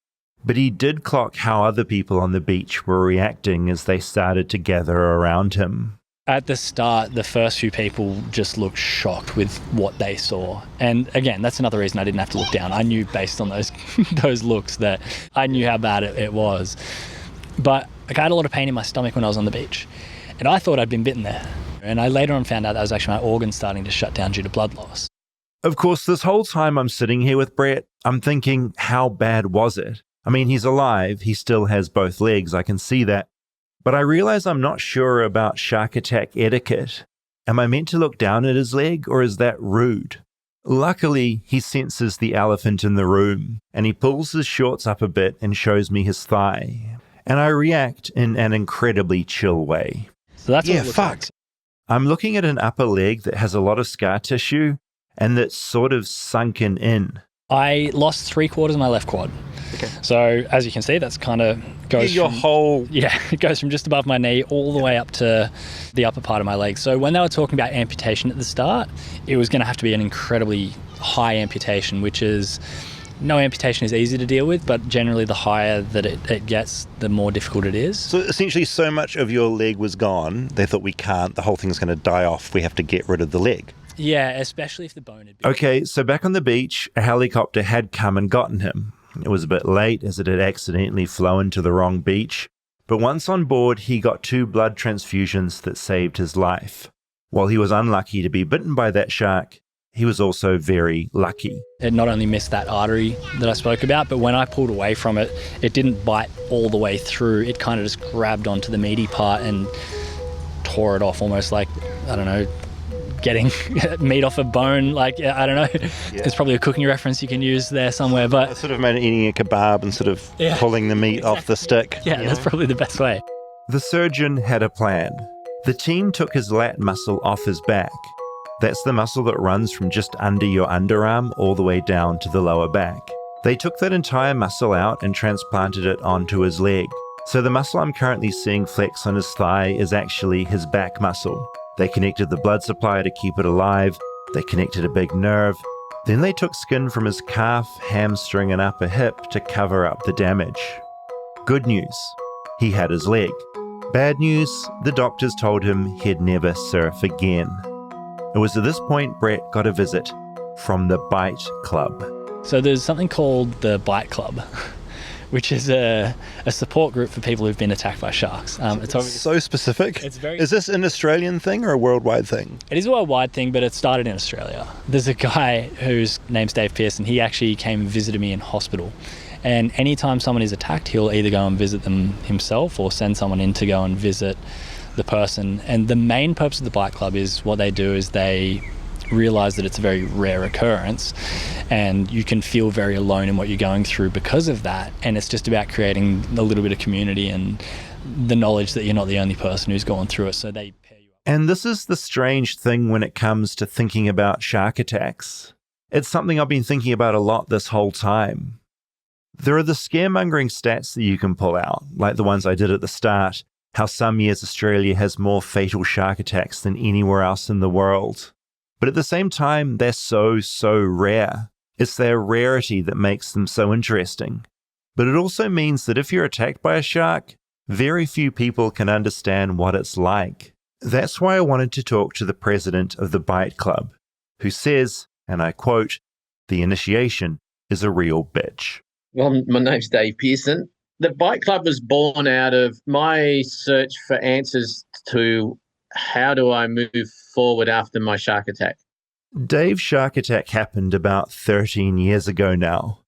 but he did clock how other people on the beach were reacting as they started to gather around him. At the start, the first few people just looked shocked with what they saw. And again, that's another reason I didn't have to look down. I knew based on those those looks that I knew how bad it was. But like, I had a lot of pain in my stomach when I was on the beach. And I thought I'd been bitten there. And I later on found out that was actually my organs starting to shut down due to blood loss. Of course, this whole time I'm sitting here with Brett, I'm thinking, how bad was it? I mean, he's alive. He still has both legs. I can see that. But I realize I'm not sure about shark attack etiquette. Am I meant to look down at his leg, or is that rude? Luckily, he senses the elephant in the room, and he pulls his shorts up a bit and shows me his thigh. And I react in an incredibly chill way. So that's what Yeah, it looked fuck. like. I'm looking at an upper leg that has a lot of scar tissue, and that's sort of sunken in. I lost 3/4 of my left quad. Okay. So as you can see, that's kind of goes Your from, whole... yeah, it goes from just above my knee all the way up to the upper part of my leg. So when they were talking about amputation at the start, it was going to have to be an incredibly high amputation, which is, no amputation is easy to deal with, but generally the higher that it gets, the more difficult it is. So essentially so much of your leg was gone, they thought the whole thing's going to die off, we have to get rid of the leg. Yeah, especially if the bone had been... Okay, so back on the beach, a helicopter had come and gotten him. It was a bit late as it had accidentally flown to the wrong beach, but once on board he got 2 blood transfusions that saved his life. While he was unlucky to be bitten by that shark, he was also very lucky. It not only missed that artery that I spoke about, but when I pulled away from it, it didn't bite all the way through. It kind of just grabbed onto the meaty part and tore it off, almost like, I don't know, getting meat off a bone. Like, I don't know. Yeah. There's probably a cooking reference you can use there somewhere, but... I sort of made eating a kebab and sort of pulling the meat off the stick. Yeah, that's probably the best way. The surgeon had a plan. The team took his lat muscle off his back. That's the muscle that runs from just under your underarm all the way down to the lower back. They took that entire muscle out and transplanted it onto his leg. So the muscle I'm currently seeing flex on his thigh is actually his back muscle. They connected the blood supply to keep it alive. They connected a big nerve. Then they took skin from his calf, hamstring, and upper hip to cover up the damage. Good news, he had his leg. Bad news, the doctors told him he'd never surf again. It was at this point Brett got a visit from the Bite Club. So there's something called the Bite Club, which is a support group for people who've been attacked by sharks. It's so specific. Is this an Australian thing or a worldwide thing? It is a worldwide thing, but it started in Australia. There's a guy whose name's Dave Pearson. He actually came and visited me in hospital. And anytime someone is attacked, he'll either go and visit them himself or send someone in to go and visit the person. And the main purpose of the Bite Club is what they do is they realize that it's a very rare occurrence and you can feel very alone in what you're going through because of that. And it's just about creating a little bit of community and the knowledge that you're not the only person who's gone through it. So they pair you up. And this is the strange thing when it comes to thinking about shark attacks. It's something I've been thinking about a lot this whole time. There are the scaremongering stats that you can pull out, like the ones I did at the start, how some years Australia has more fatal shark attacks than anywhere else in the world. But at the same time, they're so rare. It's their rarity that makes them so interesting. But it also means that if you're attacked by a shark, very few people can understand what it's like. That's why I wanted to talk to the president of the Bite Club, who says, and I quote, "The initiation is a real bitch." Well, my name's Dave Pearson. The Bite Club was born out of my search for answers to how do I move forward after my shark attack. Dave's shark attack happened about 13 years ago now.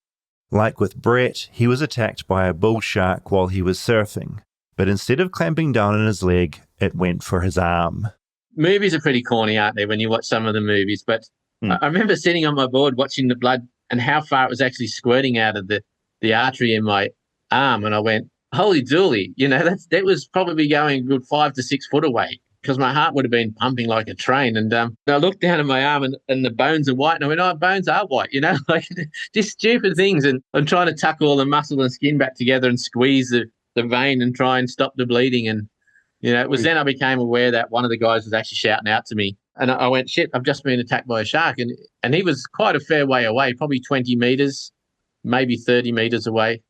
Like with Brett, he was attacked by a bull shark while he was surfing, but instead of clamping down on his leg, it went for his arm. Movies are pretty corny, aren't they, when you watch some of the movies? But I remember sitting on my board watching the blood and how far it was actually squirting out of the artery in my arm, and I went, holy dooly, that was probably going a good 5 to 6 foot away because my heart would have been pumping like a train. And I looked down at my arm and the bones are white, and I went, oh, bones are white, like just stupid things. And I'm trying to tuck all the muscle and skin back together and squeeze the vein and try and stop the bleeding. And, it was then I became aware that one of the guys was actually shouting out to me. And I went, shit, I've just been attacked by a shark. And he was quite a fair way away, probably 20 meters, maybe 30 meters away.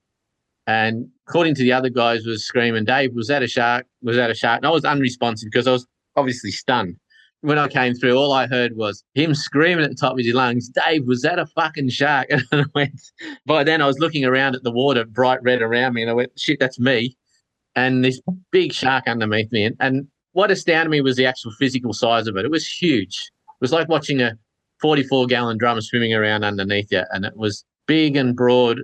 And according to the other guys was screaming, Dave, was that a shark? Was that a shark? And I was unresponsive because I was obviously stunned. When I came through, all I heard was him screaming at the top of his lungs, "Dave, was that a fucking shark?" And I went, by then I was looking around at the water, bright red around me, and I went, shit, that's me. And this big shark underneath me. And what astounded me was the actual physical size of it. It was huge. It was like watching a 44-gallon drum swimming around underneath you, and it was big and broad.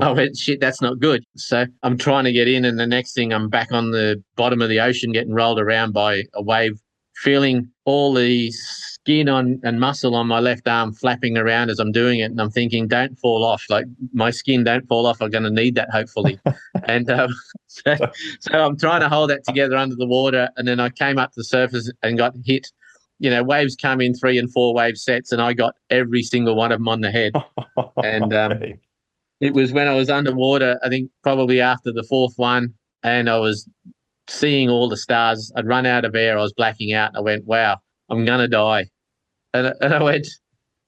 I went, shit, that's not good. So I'm trying to get in, and the next thing I'm back on the bottom of the ocean getting rolled around by a wave, feeling all the skin on and muscle on my left arm flapping around as I'm doing it. And I'm thinking, don't fall off. Like, my skin, don't fall off. I'm going to need that, hopefully. And so I'm trying to hold that together under the water. And then I came up to the surface and got hit. You know, waves come in 3 and 4 wave sets, and I got every single one of them on the head. And it was when I was underwater, I think probably after the 4th one, and I was seeing all the stars. I'd run out of air. I was blacking out. And I went, wow, I'm going to die. And I went,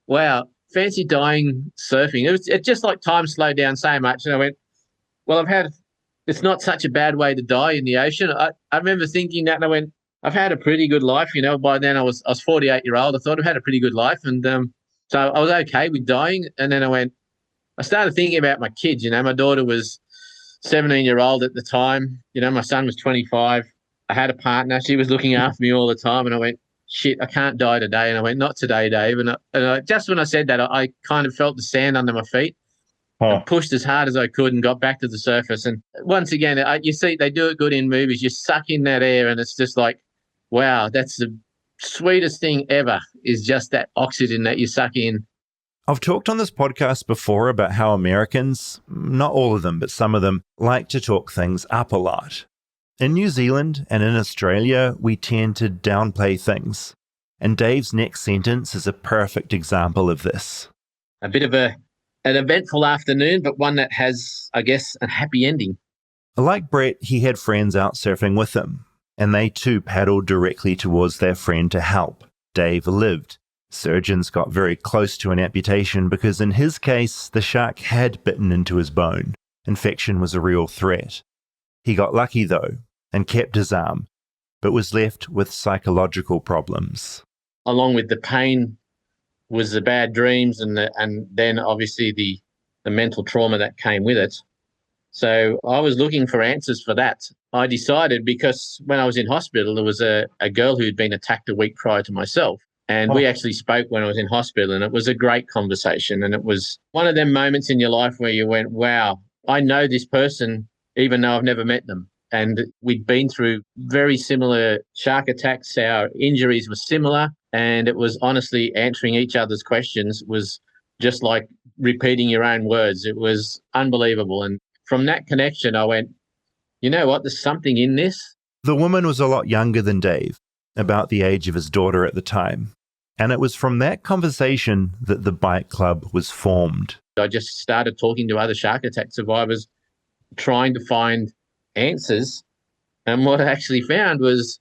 wow, fancy dying surfing. It's just like time slowed down so much. And I went, well, it's not such a bad way to die in the ocean. I remember thinking that, and I went, I've had a pretty good life. You know, by then I was 48-year-old. I thought I've had a pretty good life. And so I was okay with dying. And then I started thinking about my kids. You know, my daughter was 17-year-old at the time. You know, my son was 25. I had a partner. She was looking after me all the time. And I went, shit, I can't die today. And I went, not today, Dave. And just when I said that, I kind of felt the sand under my feet and pushed as hard as I could and got back to the surface. And once again, you see, they do it good in movies. You suck in that air, and it's just like, wow, that's the sweetest thing ever, is just that oxygen that you suck in. I've talked on this podcast before about how Americans, not all of them, but some of them, like to talk things up a lot. In New Zealand and in Australia, we tend to downplay things. And Dave's next sentence is a perfect example of this. A bit of an eventful afternoon, but one that has, I guess, a happy ending. Like Brett, he had friends out surfing with him, and they too paddled directly towards their friend to help. Dave lived. Surgeons got very close to an amputation because in his case, the shark had bitten into his bone. Infection was a real threat. He got lucky though, and kept his arm, but was left with psychological problems. Along with the pain was the bad dreams, and then obviously the mental trauma that came with it. So I was looking for answers for that. I decided, because when I was in hospital, there was a girl who had been attacked a week prior to myself. And we actually spoke when I was in hospital, and it was a great conversation. And it was one of them moments in your life where you went, wow, I know this person, even though I've never met them. And we'd been through very similar shark attacks. Our injuries were similar. And it was honestly answering each other's questions was just like repeating your own words. It was unbelievable. And from that connection, I went, you know what, there's something in this. The woman was a lot younger than Dave, about the age of his daughter at the time. And it was from that conversation that the Bite Club was formed. I just started talking to other shark attack survivors, trying to find answers. And what I actually found was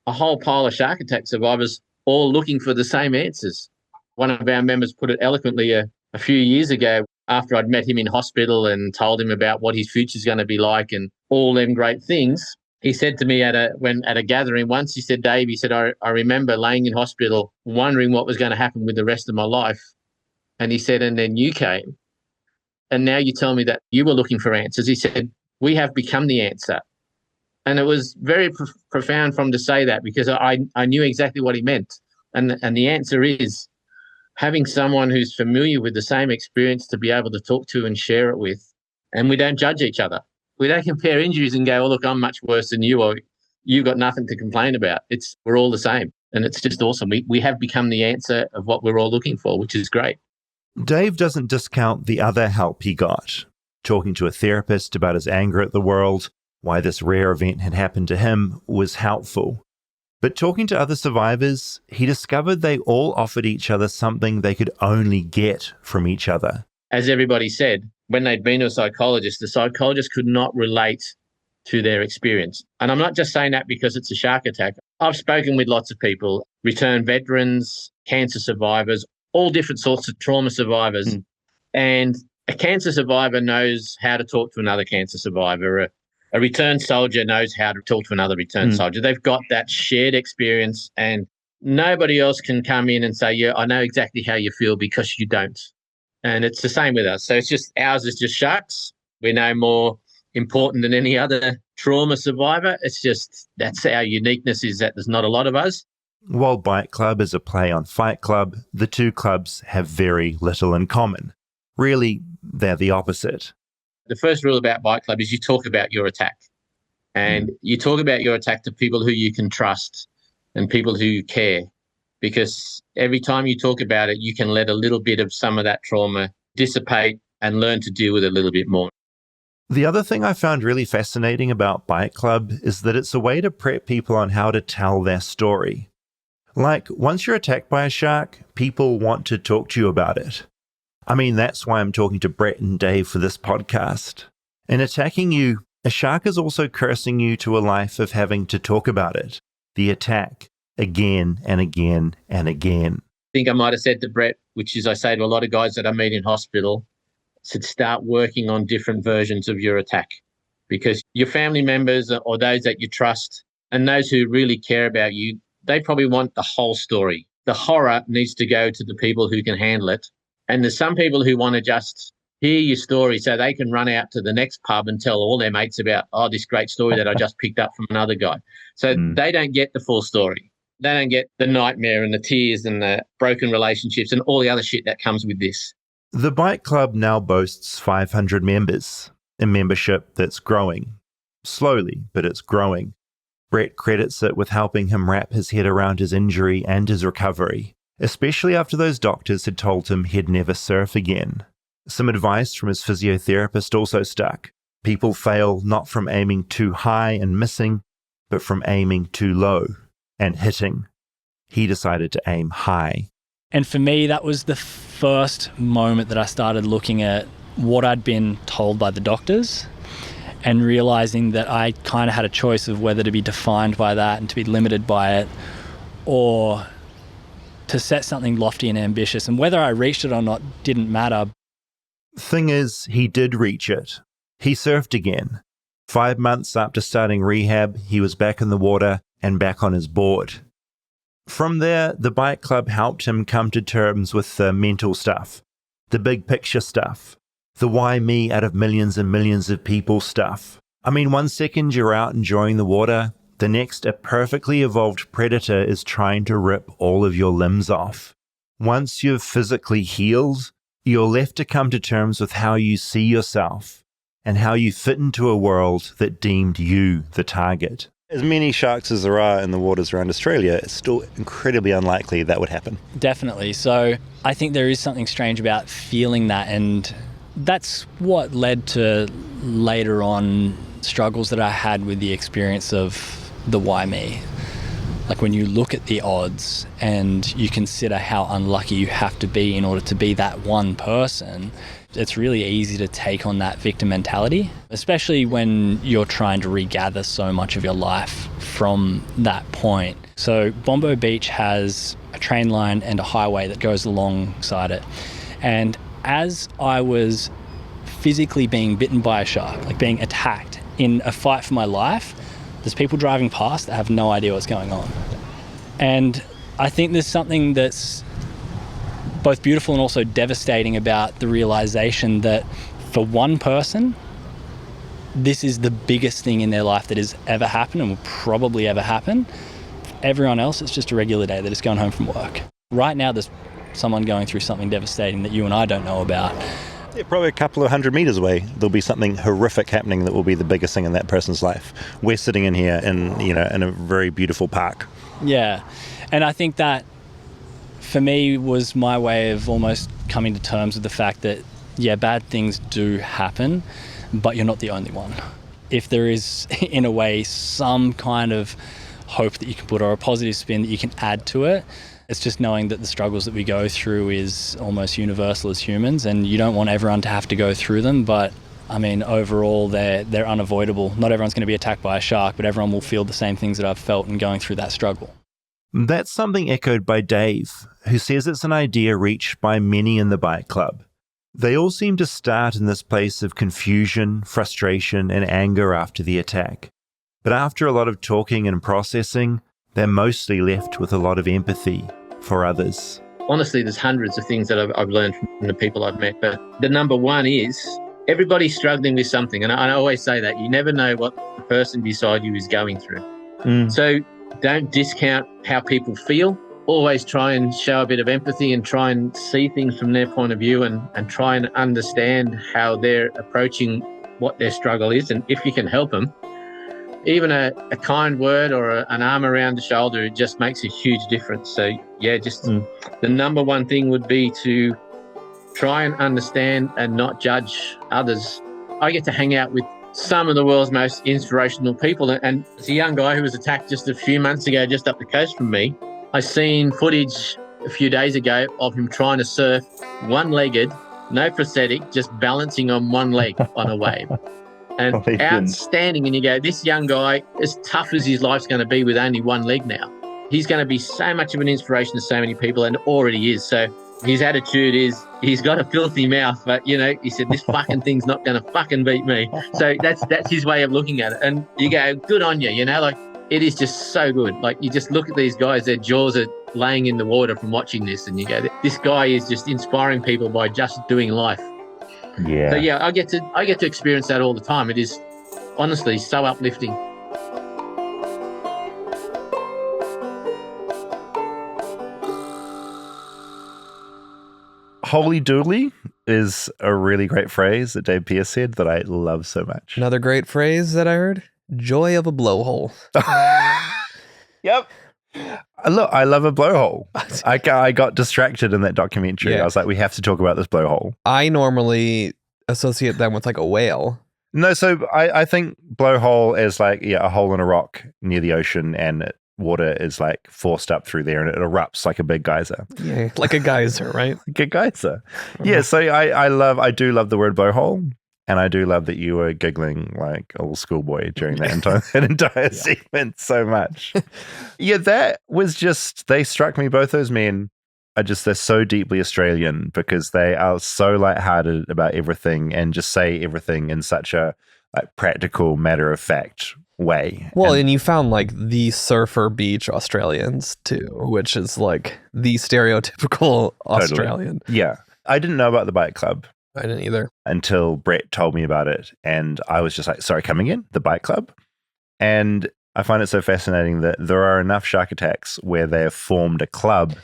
a whole pile of shark attack survivors all looking for the same answers. One of our members put it eloquently a few years ago, after I'd met him in hospital and told him about what his future's going to be like and all them great things. He said to me at a gathering once, he said, Dave, he said, I remember laying in hospital wondering what was going to happen with the rest of my life. And he said, and then you came. And now you tell me that you were looking for answers. He said, we have become the answer. And it was very profound for him to say that, because I knew exactly what he meant. And the answer is having someone who's familiar with the same experience to be able to talk to and share it with. And we don't judge each other. We don't compare injuries and go, oh, look, I'm much worse than you, or you've got nothing to complain about. We're all the same. And it's just awesome. We have become the answer of what we're all looking for, which is great. Dave doesn't discount the other help he got. Talking to a therapist about his anger at the world, why this rare event had happened to him, was helpful. But talking to other survivors, he discovered they all offered each other something they could only get from each other. As everybody said, when they'd been to a psychologist, the psychologist could not relate to their experience. And I'm not just saying that because it's a shark attack. I've spoken with lots of people, returned veterans, cancer survivors, all different sorts of trauma survivors. And a cancer survivor knows how to talk to another cancer survivor. A returned soldier knows how to talk to another returned soldier. They've got that shared experience, and nobody else can come in and say, yeah, I know exactly how you feel, because you don't. And it's the same with us. So it's just, ours is just sharks. We're no more important than any other trauma survivor. It's just, that's our uniqueness, is that there's not a lot of us. While Bite Club is a play on Fight Club, the two clubs have very little in common. Really, they're the opposite. The first rule about Bite Club is you talk about your attack. And you talk about your attack to people who you can trust and people who care. Because every time you talk about it, you can let a little bit of some of that trauma dissipate and learn to deal with it a little bit more. The other thing I found really fascinating about Bite Club is that it's a way to prep people on how to tell their story. Like, once you're attacked by a shark, people want to talk to you about it. I mean, that's why I'm talking to Brett and Dave for this podcast. In attacking you, a shark is also cursing you to a life of having to talk about it, the attack, again and again and again. I think I might have said to Brett, which is I say to a lot of guys that I meet in hospital, said start working on different versions of your attack, because your family members or those that you trust and those who really care about you, they probably want the whole story. The horror needs to go to the people who can handle it. And there's some people who want to just hear your story so they can run out to the next pub and tell all their mates about, oh, this great story that I just picked up from another guy. So they don't get the full story. They don't get the nightmare and the tears and the broken relationships and all the other shit that comes with this. The Bite Club now boasts 500 members, a membership that's growing. Slowly, but it's growing. Brett credits it with helping him wrap his head around his injury and his recovery, especially after those doctors had told him he'd never surf again. Some advice from his physiotherapist also stuck. People fail not from aiming too high and missing, but from aiming too low and hitting. He decided to aim high. And for me, that was the first moment that I started looking at what I'd been told by the doctors and realizing that I kind of had a choice of whether to be defined by that and to be limited by it, or to set something lofty and ambitious. And whether I reached it or not didn't matter. Thing is, he did reach it. He surfed again. 5 months after starting rehab, he was back in the water and back on his board. From there, the Bite Club helped him come to terms with the mental stuff, the big picture stuff, the why me out of millions and millions of people stuff. I mean, 1 second you're out enjoying the water, the next a perfectly evolved predator is trying to rip all of your limbs off. Once you've physically healed, you're left to come to terms with how you see yourself and how you fit into a world that deemed you the target. As many sharks as there are in the waters around Australia, it's still incredibly unlikely that would happen. Definitely. So I think there is something strange about feeling that, and that's what led to later on struggles that I had with the experience of the why me. Like when you look at the odds and you consider how unlucky you have to be in order to be that one person, it's really easy to take on that victim mentality, especially when you're trying to regather so much of your life from that point. So Bombo Beach has a train line and a highway that goes alongside it. And as I was physically being bitten by a shark, like being attacked in a fight for my life, there's people driving past that have no idea what's going on. And I think there's something that's both beautiful and also devastating about the realization that for one person, this is the biggest thing in their life that has ever happened and will probably ever happen. For everyone else, it's just a regular day. They're just going home from work. Right now, there's someone going through something devastating that you and I don't know about. Yeah, probably a couple of 100 meters away, there'll be something horrific happening that will be the biggest thing in that person's life. We're sitting in here in a very beautiful park. Yeah, and I think that for me was my way of almost coming to terms with the fact that, yeah, bad things do happen, but you're not the only one. If there is, in a way, some kind of hope that you can put or a positive spin that you can add to it, it's just knowing that the struggles that we go through is almost universal as humans, and you don't want everyone to have to go through them, but I mean, overall, they're unavoidable. Not everyone's going to be attacked by a shark, but everyone will feel the same things that I've felt in going through that struggle. That's something echoed by Dave, who says it's an idea reached by many in the Bite Club. They all seem to start in this place of confusion, frustration, and anger after the attack. But after a lot of talking and processing, they're mostly left with a lot of empathy for others. Honestly, there's hundreds of things that I've learned from the people I've met. But the number one is everybody's struggling with something. And I always say that. You never know what the person beside you is going through. So don't discount how people feel. Always try and show a bit of empathy and try and see things from their point of view and try and understand how they're approaching what their struggle is. And if you can help them, even a kind word or an arm around the shoulder, it just makes a huge difference. So, yeah, just the number one thing would be to try and understand and not judge others. I get to hang out with some of the world's most inspirational people. And as a young guy who was attacked just a few months ago, just up the coast from me, I seen footage a few days ago of him trying to surf one-legged, no prosthetic, just balancing on one leg on a wave. And outstanding. And you go, this young guy, as tough as his life's going to be with only one leg now, he's going to be so much of an inspiration to so many people and already is. So his attitude is he's got a filthy mouth, but, you know, he said, this fucking thing's not going to fucking beat me. So that's his way of looking at it. And you go, good on you, you know, like it is just so good. Like you just look at these guys, their jaws are laying in the water from watching this and you go, this guy is just inspiring people by just doing life. Yeah. So yeah, I get to experience that all the time. It is honestly so uplifting. Holy dooly is a really great phrase that Dave Pierce said that I love so much. Another great phrase that I heard, joy of a blowhole. Yep. Look, I love a blowhole. I got distracted in that documentary. Yeah. I was like, we have to talk about this blowhole. I normally associate them with like a whale. No, so I think blowhole is like, a hole in a rock near the ocean and water is like forced up through there and it erupts like a big geyser. Yeah, like a geyser, right? Like a geyser. Yeah, so I do love the word blowhole. And I do love that you were giggling like a little schoolboy during that entire segment so much. Yeah, that was just, they struck me, both those men they're so deeply Australian because they are so lighthearted about everything and just say everything in such a like practical, matter-of-fact way. Well, and you found like the surfer beach Australians too, which is like the stereotypical Australian. Totally. Yeah. I didn't know about the bike club. I didn't either. Until Brett told me about it. And I was just like, sorry, coming in? The bike club? And I find it so fascinating that there are enough shark attacks where they have formed a club,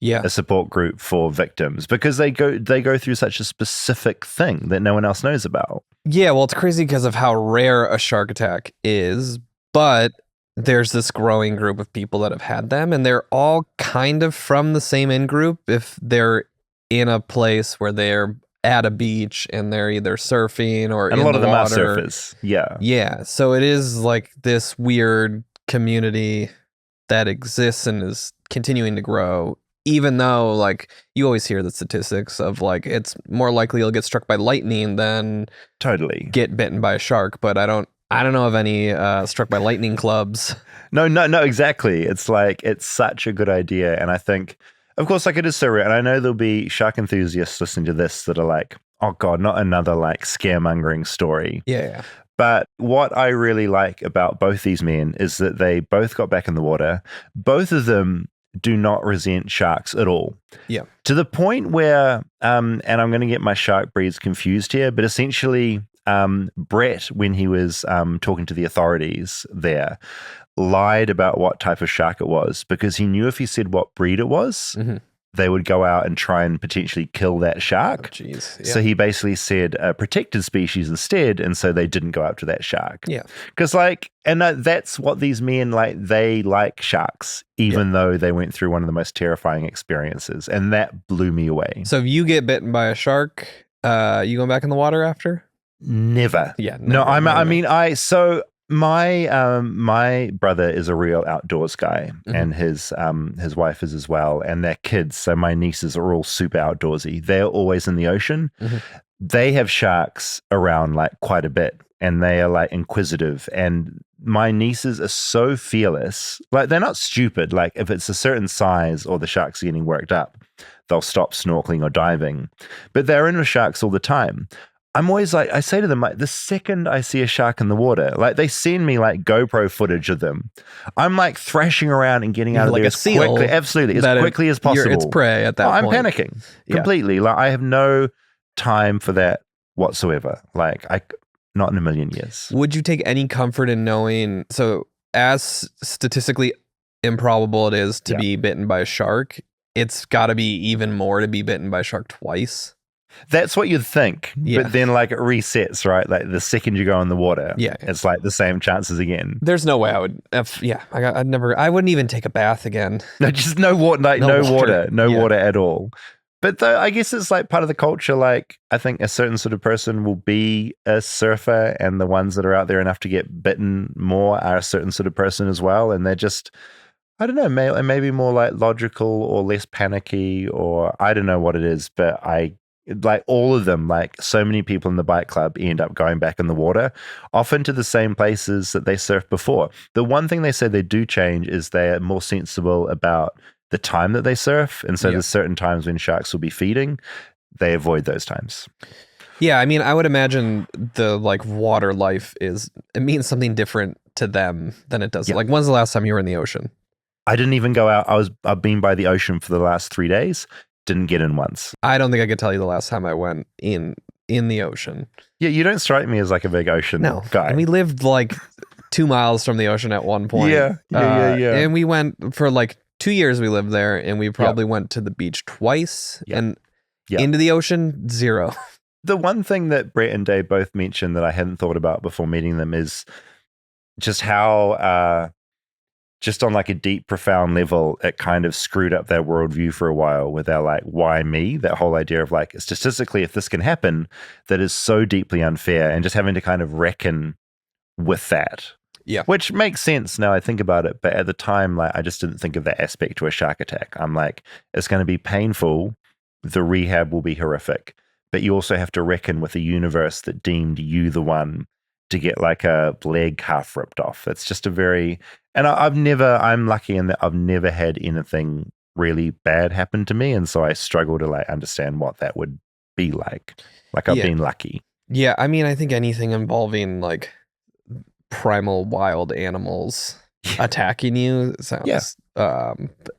a support group for victims, because they go through such a specific thing that no one else knows about. Yeah, well, it's crazy because of how rare a shark attack is, but there's this growing group of people that have had them, and they're all kind of from the same in-group if they're in a place where they're at a beach and they're either surfing or and in a lot the of them water. are surfers. Yeah. So it is like this weird community that exists and is continuing to grow, even though like you always hear the statistics of like it's more likely you'll get struck by lightning than totally get bitten by a shark. But I don't know of any struck by lightning clubs. No, exactly. It's like it's such a good idea, and I think, of course, like it is so rare, and I know there'll be shark enthusiasts listening to this that are like, oh God, not another like scaremongering story. Yeah. But what I really like about both these men is that they both got back in the water. Both of them do not resent sharks at all. Yeah. To the point where, and I'm going to get my shark breeds confused here, but essentially Brett, when he was talking to the authorities there, lied about what type of shark it was because he knew if he said what breed it was, they would go out and try and potentially kill that shark. Oh, jeez. Yeah. So he basically said a protected species instead, and so they didn't go after that shark. Yeah. Because like, and that's what these men like, they like sharks, even though they went through one of the most terrifying experiences, and that blew me away. So if you get bitten by a shark, you going back in the water after? Never. Yeah. No, my brother is a real outdoors guy, and his wife is as well, and their kids. So my nieces are all super outdoorsy. They're always in the ocean. They have sharks around like quite a bit, and they are like inquisitive. And my nieces are so fearless. Like they're not stupid. Like if it's a certain size or the shark's getting worked up, they'll stop snorkeling or diving. But they're in with sharks all the time. I'm always like, I say to them, like, the second I see a shark in the water, like they send me like GoPro footage of them. I'm like thrashing around and getting out of Like there a as seal, quickly, absolutely, as quickly as possible. It's prey at that I'm point. panicking Yeah. completely. Like I have no time for that whatsoever. Like not in a million years. Would you take any comfort in knowing, so as statistically improbable it is to be bitten by a shark, it's got to be even more to be bitten by a shark twice? That's what you'd think. Yeah. But then like it resets, right? Like the second you go in the water, it's like the same chances again. There's no way I would, I wouldn't even take a bath again. No, just no water, like no water at all. But though I guess it's like part of the culture. Like I think a certain sort of person will be a surfer, and the ones that are out there enough to get bitten more are a certain sort of person as well. And they're just, I don't know, maybe more like logical or less panicky, or I don't know what it is, but like all of them, like so many people in the bike club end up going back in the water, often to the same places that they surfed before. The one thing they say they do change is they're more sensible about the time that they surf. And so there's certain times when sharks will be feeding. They avoid those times. Yeah, I mean, I would imagine the like water life it means something different to them than it does. Like, when's the last time you were in the ocean? I didn't even go out. I've been by the ocean for the last 3 days. Didn't get in once. I don't think I could tell you the last time I went in the ocean. Yeah, you don't strike me as like a big ocean guy. And we lived like 2 miles from the ocean at one point. Yeah. And we went for like 2 years we lived there, and we probably went to the beach twice and into the ocean, 0. The one thing that Brett and Dave both mentioned that I hadn't thought about before meeting them is just how just on like a deep, profound level, it kind of screwed up their worldview for a while with their like, why me? That whole idea of like, statistically, if this can happen, that is so deeply unfair, and just having to kind of reckon with that. Yeah. Which makes sense now I think about it. But at the time, like, I just didn't think of that aspect to a shark attack. I'm like, it's going to be painful. The rehab will be horrific. But you also have to reckon with a universe that deemed you the one to get like a leg half ripped off. It's just a very, and I'm lucky in that I've never had anything really bad happen to me. And so I struggle to like understand what that would be like. Like I've been lucky. Yeah. I mean, I think anything involving like primal wild animals attacking you sounds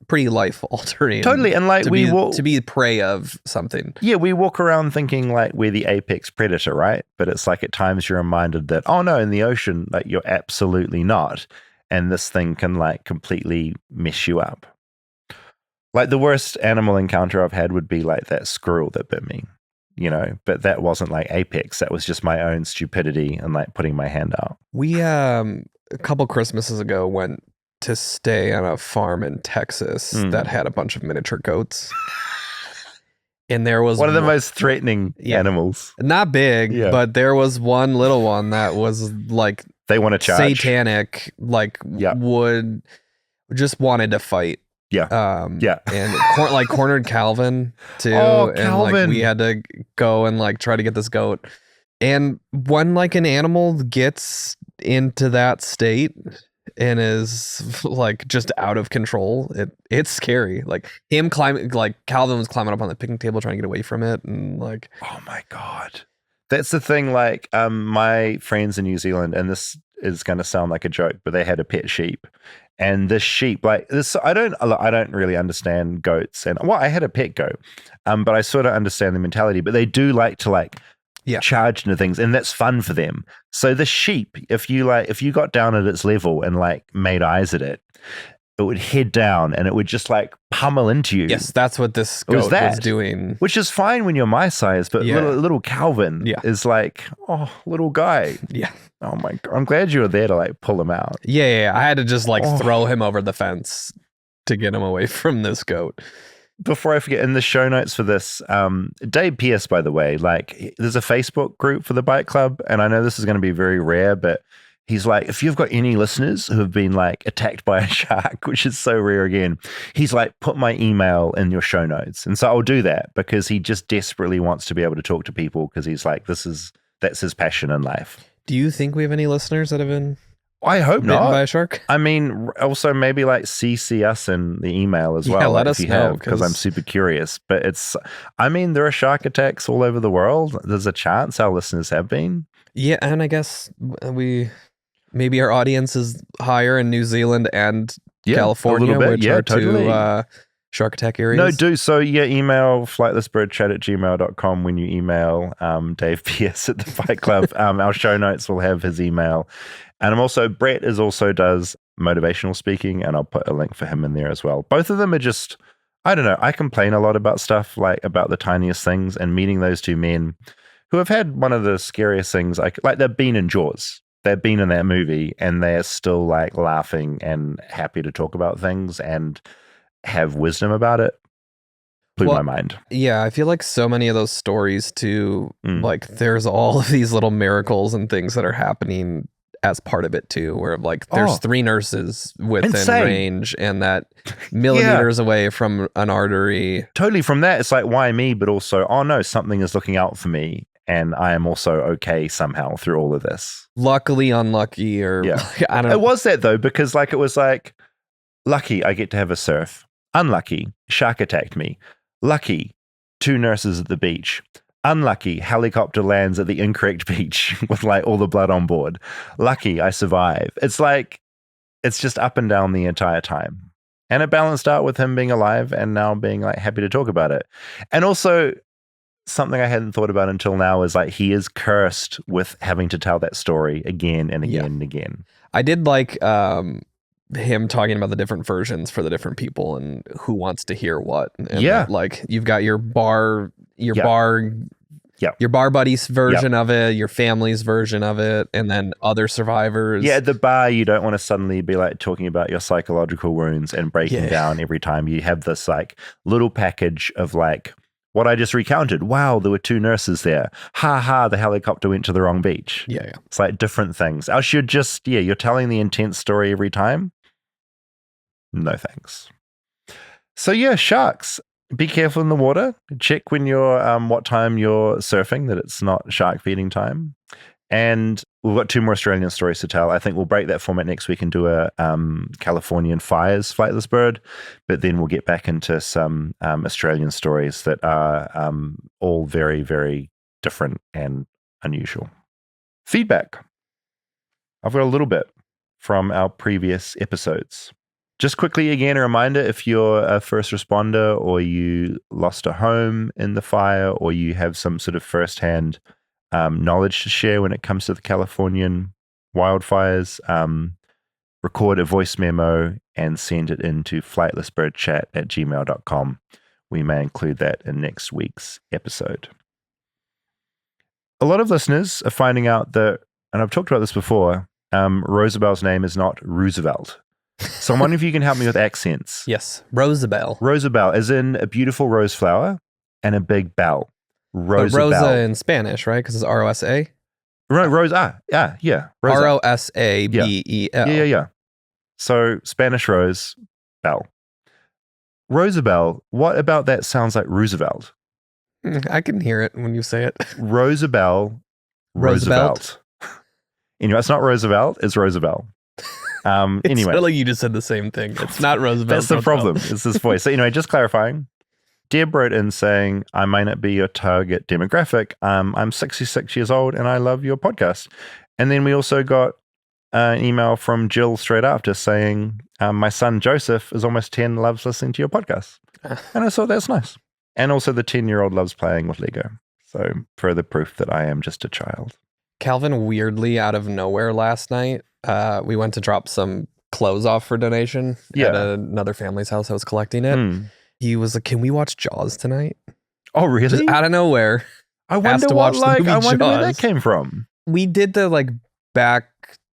pretty life altering. Totally. And like to be prey of something. Yeah, we walk around thinking like we're the apex predator, right? But it's like at times you're reminded that, oh no, in the ocean, like you're absolutely not. And this thing can like completely mess you up. Like the worst animal encounter I've had would be like that squirrel that bit me, you know, but that wasn't like apex. That was just my own stupidity and like putting my hand out. We, a couple Christmases ago went to stay on a farm in Texas that had a bunch of miniature goats. And there was one of the most threatening animals. Not big, but there was one little one that was like, they want to charge. Satanic, like would just wanted to fight. Yeah. And like cornered Calvin too. Oh, and Calvin. like we had to go and like try to get this goat. And when like an animal gets into that state and is like just out of control, it's scary. Like him climbing, like Calvin was climbing up on the picnic table trying to get away from it, and like, oh my God. That's the thing. Like my friends in New Zealand, and this is going to sound like a joke, but they had a pet sheep. And this sheep, like this, I don't really understand goats. And well, I had a pet goat, but I sort of understand the mentality. But they do like to like charge into things, and that's fun for them. So the sheep, if you got down at its level and like made eyes at it, it would head down and it would just like pummel into you. Yes, that's what this goat was doing. Which is fine when you're my size, but little Calvin is like, oh, little guy. Yeah. Oh my God. I'm glad you were there to like pull him out. Yeah. I had to just like throw him over the fence to get him away from this goat. Before I forget, in the show notes for this, Dave Pierce, by the way, like there's a Facebook group for the bike club, and I know this is going to be very rare, but he's like, if you've got any listeners who have been like attacked by a shark, which is so rare again, he's like, put my email in your show notes. And so I'll do that because he just desperately wants to be able to talk to people because he's like, that's his passion in life. Do you think we have any listeners that have been? I hope bitten not. by a shark? I mean, also maybe like CC us in the email as well. Yeah, let if us you know, have, because I'm super curious. But I mean, there are shark attacks all over the world. There's a chance our listeners have been. Yeah, and I guess maybe our audience is higher in New Zealand and California, a little bit. which are two shark attack areas. No, do. So email flightlessbirdchat@gmail.com when you email Dave Pierce at the Fight Club. Our show notes will have his email. And Brett does motivational speaking, and I'll put a link for him in there as well. Both of them are just, I don't know, I complain a lot about stuff, like about the tiniest things, and meeting those two men who have had one of the scariest things, like they've been in Jaws. They've been in that movie, and they're still like laughing and happy to talk about things and have wisdom about it. Blew my mind. Yeah, I feel like so many of those stories too, like there's all of these little miracles and things that are happening as part of it too, where like there's 3 nurses within range and that millimeters away from an artery. Totally. From that, it's like, why me? But also, oh no, something is looking out for me. And I am also okay somehow through all of this. Luckily, unlucky, or I don't know. It was that though, because like it was like, lucky I get to have a surf. Unlucky, shark attacked me. Lucky, 2 nurses at the beach. Unlucky, helicopter lands at the incorrect beach with like all the blood on board. Lucky, I survive. It's like, it's just up and down the entire time. And it balanced out with him being alive and now being like happy to talk about it. And also, something I hadn't thought about until now is like he is cursed with having to tell that story again and again and again. I did like him talking about the different versions for the different people and who wants to hear what. And like you've got your bar buddy's version of it, your family's version of it, and then other survivors. Yeah, at the bar, you don't want to suddenly be like talking about your psychological wounds and breaking down every time. You have this like little package of like, what I just recounted. Wow, there were 2 nurses there. Ha ha, the helicopter went to the wrong beach. Yeah. It's like different things. Else you're just, you're telling the intense story every time. No thanks. So sharks. Be careful in the water. Check when you're, what time you're surfing, that it's not shark feeding time. And we've got 2 more Australian stories to tell. I think we'll break that format next week and do a Californian fires, Flightless Bird. But then we'll get back into some Australian stories that are all very, very different and unusual. Feedback. I've got a little bit from our previous episodes. Just quickly, again, a reminder, if you're a first responder or you lost a home in the fire or you have some sort of firsthand knowledge to share when it comes to the Californian wildfires, record a voice memo and send it into flightlessbirdchat@gmail.com. We may include that in next week's episode. A lot of listeners are finding out that, and I've talked about this before, Roosevelt name is not Roosevelt. So I'm wondering if you can help me with accents. Yes, Roosevelt. Roosevelt, as in a beautiful rose flower and a big bell. Rosa in Spanish, right? Because it's R-O-S-A. Right, Rosa. Yeah. Rosa. R-O-S-A-B-E-L. Yeah. So Spanish rose, bell. Roosevelt, what about that sounds like Roosevelt? I can hear it when you say it. Roosevelt. Anyway, it's not Roosevelt, it's Roosevelt. Anyway. It's like you just said the same thing. It's not Roosevelt. That's the problem. It's this voice. So anyway, just clarifying. Deb wrote in saying, I may not be your target demographic. I'm 66 years old and I love your podcast. And then we also got an email from Jill straight after saying, my son Joseph is almost 10, loves listening to your podcast. And I thought that's nice. And also the 10-year-old loves playing with Lego. So further proof that I am just a child. Calvin weirdly out of nowhere last night. We went to drop some clothes off for donation at another family's house. I was collecting it. He was like, "Can we watch Jaws tonight?" Oh, really? Just out of nowhere. I wonder where that came from. We did the like back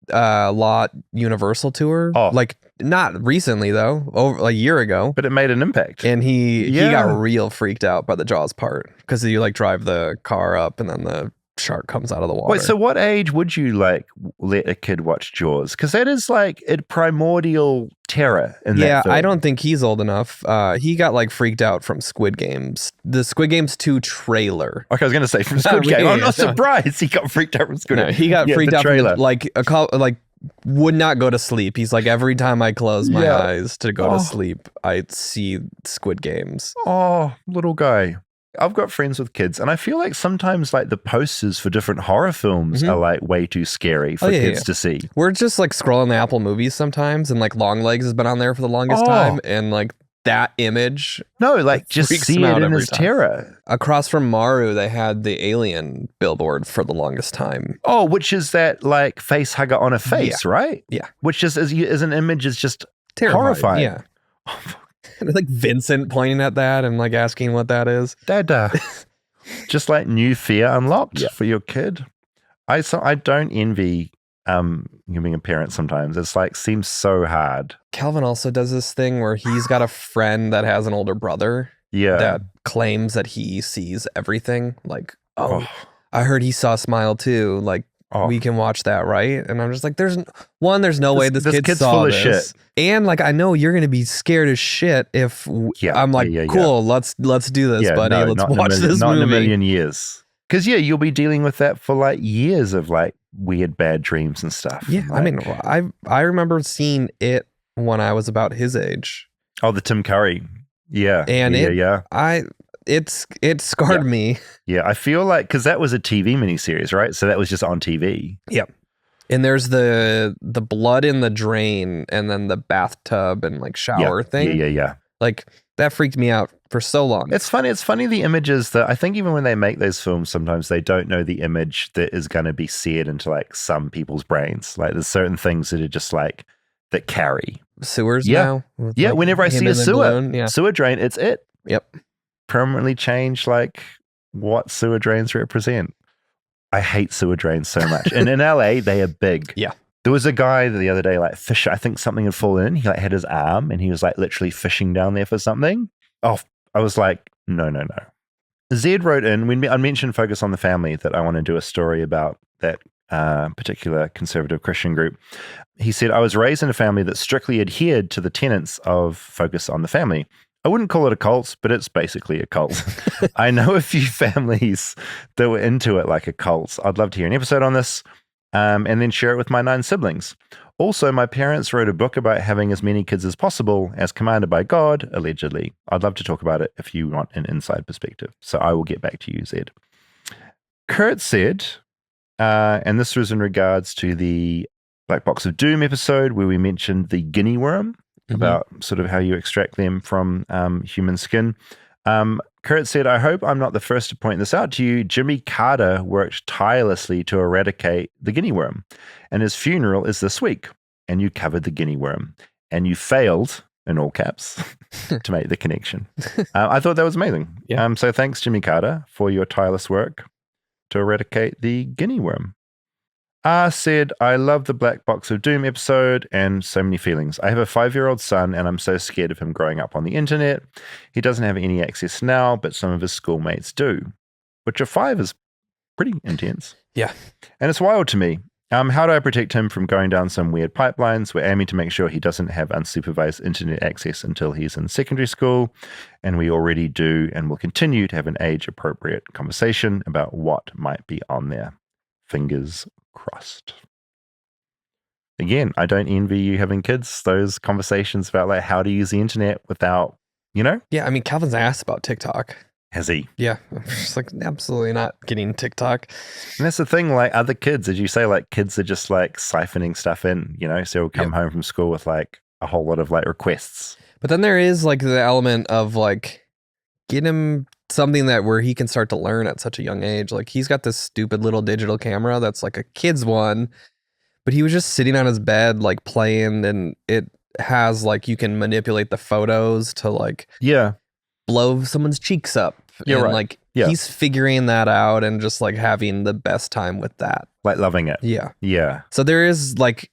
lot Universal tour. Oh. Like not recently though, over a year ago. But it made an impact. And he got real freaked out by the Jaws part because you like drive the car up and then the shark comes out of the water. Wait, so what age would you like let a kid watch Jaws? Because that is like a primordial terror in that film. I don't think he's old enough. He got like freaked out from Squid Games, the Squid Games 2 trailer. Okay, I was going to say from Squid Game. I'm not surprised he got freaked out from Squid Game. He got freaked out from like would not go to sleep. He's like, every time I close my Yeah. eyes to go Oh. to sleep, I see Squid Games. Oh, little guy. I've got friends with kids, and I feel like sometimes like the posters for different horror films are like way too scary for kids to see. We're just like scrolling the Apple movies sometimes, and like Longlegs has been on there for the longest time, and like that image. No, like just freaks see him it out in every his time. terror. Across from Maru, they had the Alien billboard for the longest time. Oh, which is that like face hugger on a face, right? Yeah. Which is as an image is just Terrifying. horrifying. Yeah. Like Vincent pointing at that and like asking what that is. Dada. Just like new fear unlocked for your kid. I don't envy you being a parent sometimes. It's like seems so hard. Calvin also does this thing where he's got a friend that has an older brother that claims that he sees everything. Like, I heard he saw Smile too. Like, we can watch that, right? And I'm just like, there's no way this kid's saw full of this. shit. And like, I know you're gonna be scared as shit if I'm like, cool, let's do this, buddy. Let's watch this not movie. in a million years. Because you'll be dealing with that for like years of like weird bad dreams and stuff. Yeah, like, I mean, I remember seeing it when I was about his age. Oh, the Tim Curry. Yeah. And it scarred me. Yeah, I feel like because that was a TV miniseries, right? So that was just on TV. Yeah. And there's the blood in the drain and then the bathtub and like shower thing. Yeah. Like that freaked me out for so long. It's funny the images that I think even when they make those films, sometimes they don't know the image that is going to be seared into like some people's brains. Like there's certain things that are just like that carry. Sewers now? Yeah, like whenever I see a sewer drain, it's it. Yep. Permanently change like what sewer drains represent. I hate sewer drains so much. And in LA, they are big. Yeah. There was a guy the other day, like fish. I think something had fallen in. He like had his arm and he was like literally fishing down there for something. Oh, I was like, no. Zed wrote in, when I mentioned Focus on the Family, that I want to do a story about that particular conservative Christian group. He said, I was raised in a family that strictly adhered to the tenets of Focus on the Family. I wouldn't call it a cult, but it's basically a cult. I know a few families that were into it like a cult. I'd love to hear an episode on this and then share it with my 9 siblings. Also, my parents wrote a book about having as many kids as possible as commanded by God, allegedly. I'd love to talk about it if you want an inside perspective. So I will get back to you, Zed. Kurt said, and this was in regards to the Black Box of Doom episode where we mentioned the guinea worm, about sort of how you extract them from human skin. Kurt said, I hope I'm not the first to point this out to you. Jimmy Carter worked tirelessly to eradicate the guinea worm, and his funeral is this week, and you covered the guinea worm, and you failed, in all caps, to make the connection. I thought that was amazing. Yeah. So thanks, Jimmy Carter, for your tireless work to eradicate the guinea worm. Said, I love the Black Box of Doom episode and so many feelings. I have a 5-year-old son and I'm so scared of him growing up on the internet. He doesn't have any access now, but some of his schoolmates do, which at 5 is pretty intense. Yeah. And it's wild to me. How do I protect him from going down some weird pipelines? We're aiming to make sure he doesn't have unsupervised internet access until he's in secondary school. And we already do and will continue to have an age-appropriate conversation about what might be on there. Fingers crossed. Again, I don't envy you having kids. Those conversations about like how to use the internet without, Yeah, I mean, Calvin's asked about TikTok. Has he? Yeah. I'm just like, absolutely not getting TikTok. And that's the thing, like other kids, as you say, like kids are just like siphoning stuff in, so he'll come home from school with like a whole lot of like requests. But then there is like the element of like, get him something where he can start to learn at such a young age. Like he's got this stupid little digital camera that's like a kid's one, but he was just sitting on his bed like playing, and it has like you can manipulate the photos to like blow someone's cheeks up. You're right. Like he's figuring that out and just like having the best time with that. Like loving it. Yeah. So there is like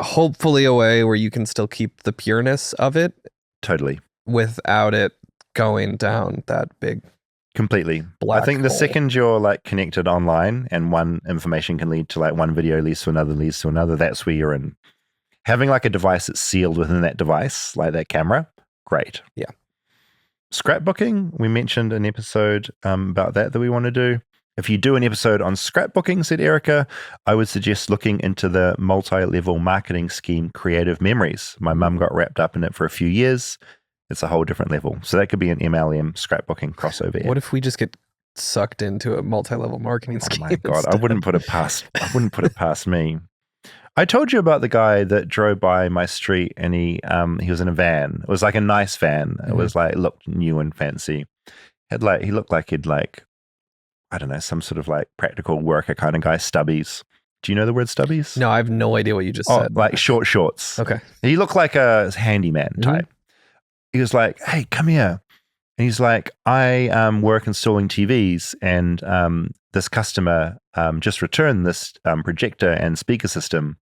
hopefully a way where you can still keep the pureness of it. Totally. Without it going down that big completely black I think the hole. second you're like connected online and one information can lead to like one video leads to another, that's where you're in. Having like a device that's sealed within that device, like that camera, great. Yeah. Scrapbooking, we mentioned an episode about that we want to do. If you do an episode on scrapbooking, said Erica, I would suggest looking into the multi-level marketing scheme Creative Memories. My mum got wrapped up in it for a few years. It's a whole different level. So that could be an MLM scrapbooking crossover. What if we just get sucked into a multi-level marketing scheme? Oh my God, I wouldn't put it past me. I told you about the guy that drove by my street and he was in a van. It was like a nice van. It was like looked new and fancy. He looked like he'd like, I don't know, some sort of like practical worker kind of guy, stubbies. Do you know the word stubbies? No, I have no idea what you just said. Like short shorts. Okay. He looked like a handyman type. He was like, hey, come here. And he's like, I work installing TVs and this customer just returned this projector and speaker system.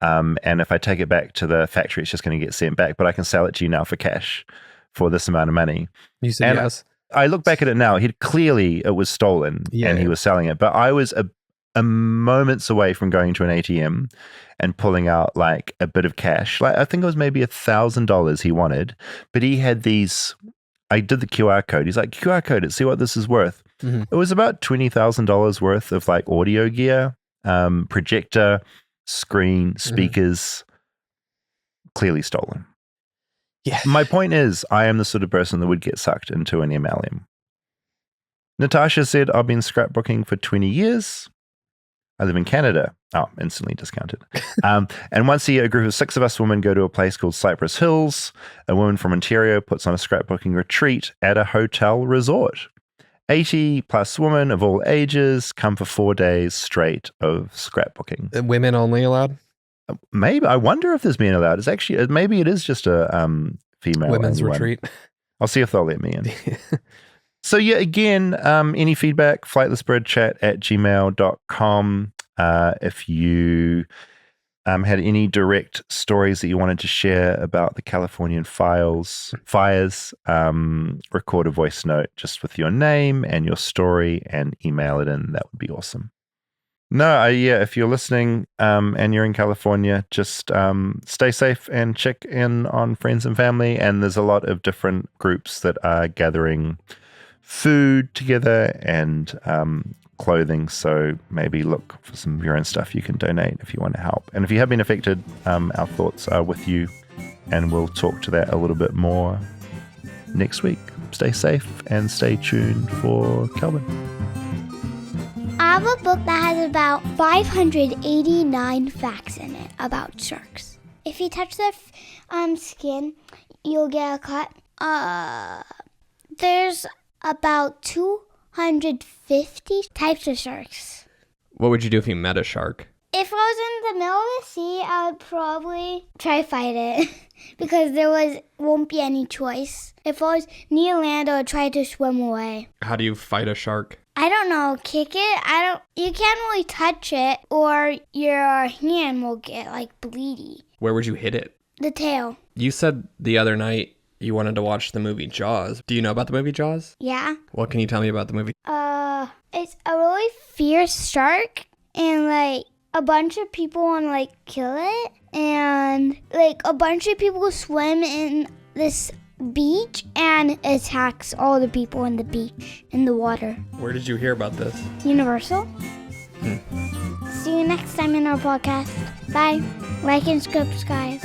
And if I take it back to the factory, it's just going to get sent back, but I can sell it to you now for cash for this amount of money. You said yes. I look back at it now. It was stolen and he was selling it. But I was a moments away from going to an ATM and pulling out like a bit of cash. Like I think it was maybe $1,000 he wanted, but he had these. I did the QR code. He's like, QR code it, see what this is worth. It was about $20,000 worth of like audio gear, projector, screen, speakers, clearly stolen. Yeah. My point is, I am the sort of person that would get sucked into an MLM. Natasha said, I've been scrapbooking for 20 years. I live in Canada. Oh, instantly discounted. And once a year, a group of 6 of us women go to a place called Cypress Hills. A woman from Ontario puts on a scrapbooking retreat at a hotel resort. 80 plus women of all ages come for 4 days straight of scrapbooking. Women only allowed? Maybe. I wonder if there's men allowed. It's actually, maybe it is just a female women's one. retreat. I'll see if they'll let me in. So yeah, again, any feedback, flightlessbirdchat@gmail.com. If you had any direct stories that you wanted to share about the Californian fires, record a voice note just with your name and your story and email it in. That would be awesome. No, if you're listening and you're in California, just stay safe and check in on friends and family. And there's a lot of different groups that are gathering food together and clothing. So maybe look for some of your own stuff you can donate if you want to help. And if you have been affected, our thoughts are with you. And we'll talk to that a little bit more next week. Stay safe and stay tuned for Kelvin. I have a book that has about 589 facts in it about sharks. If you touch their skin, you'll get a cut. There's about 250 types of sharks. What would you do if you met a shark? If I was in the middle of the sea, I would probably try to fight it because won't be any choice. If I was near land, I would try to swim away. How do you fight a shark? I don't know, kick it? You can't really touch it or your hand will get like bleedy. Where would you hit it? The tail. You said the other night you wanted to watch the movie Jaws. Do you know about the movie Jaws? Yeah. What can you tell me about the movie? It's a really fierce shark and like a bunch of people want to like kill it and like a bunch of people swim in this beach and attacks all the people in the beach in the water. Where did you hear about this? Universal. See you next time in our podcast. Bye. Like and subscribe.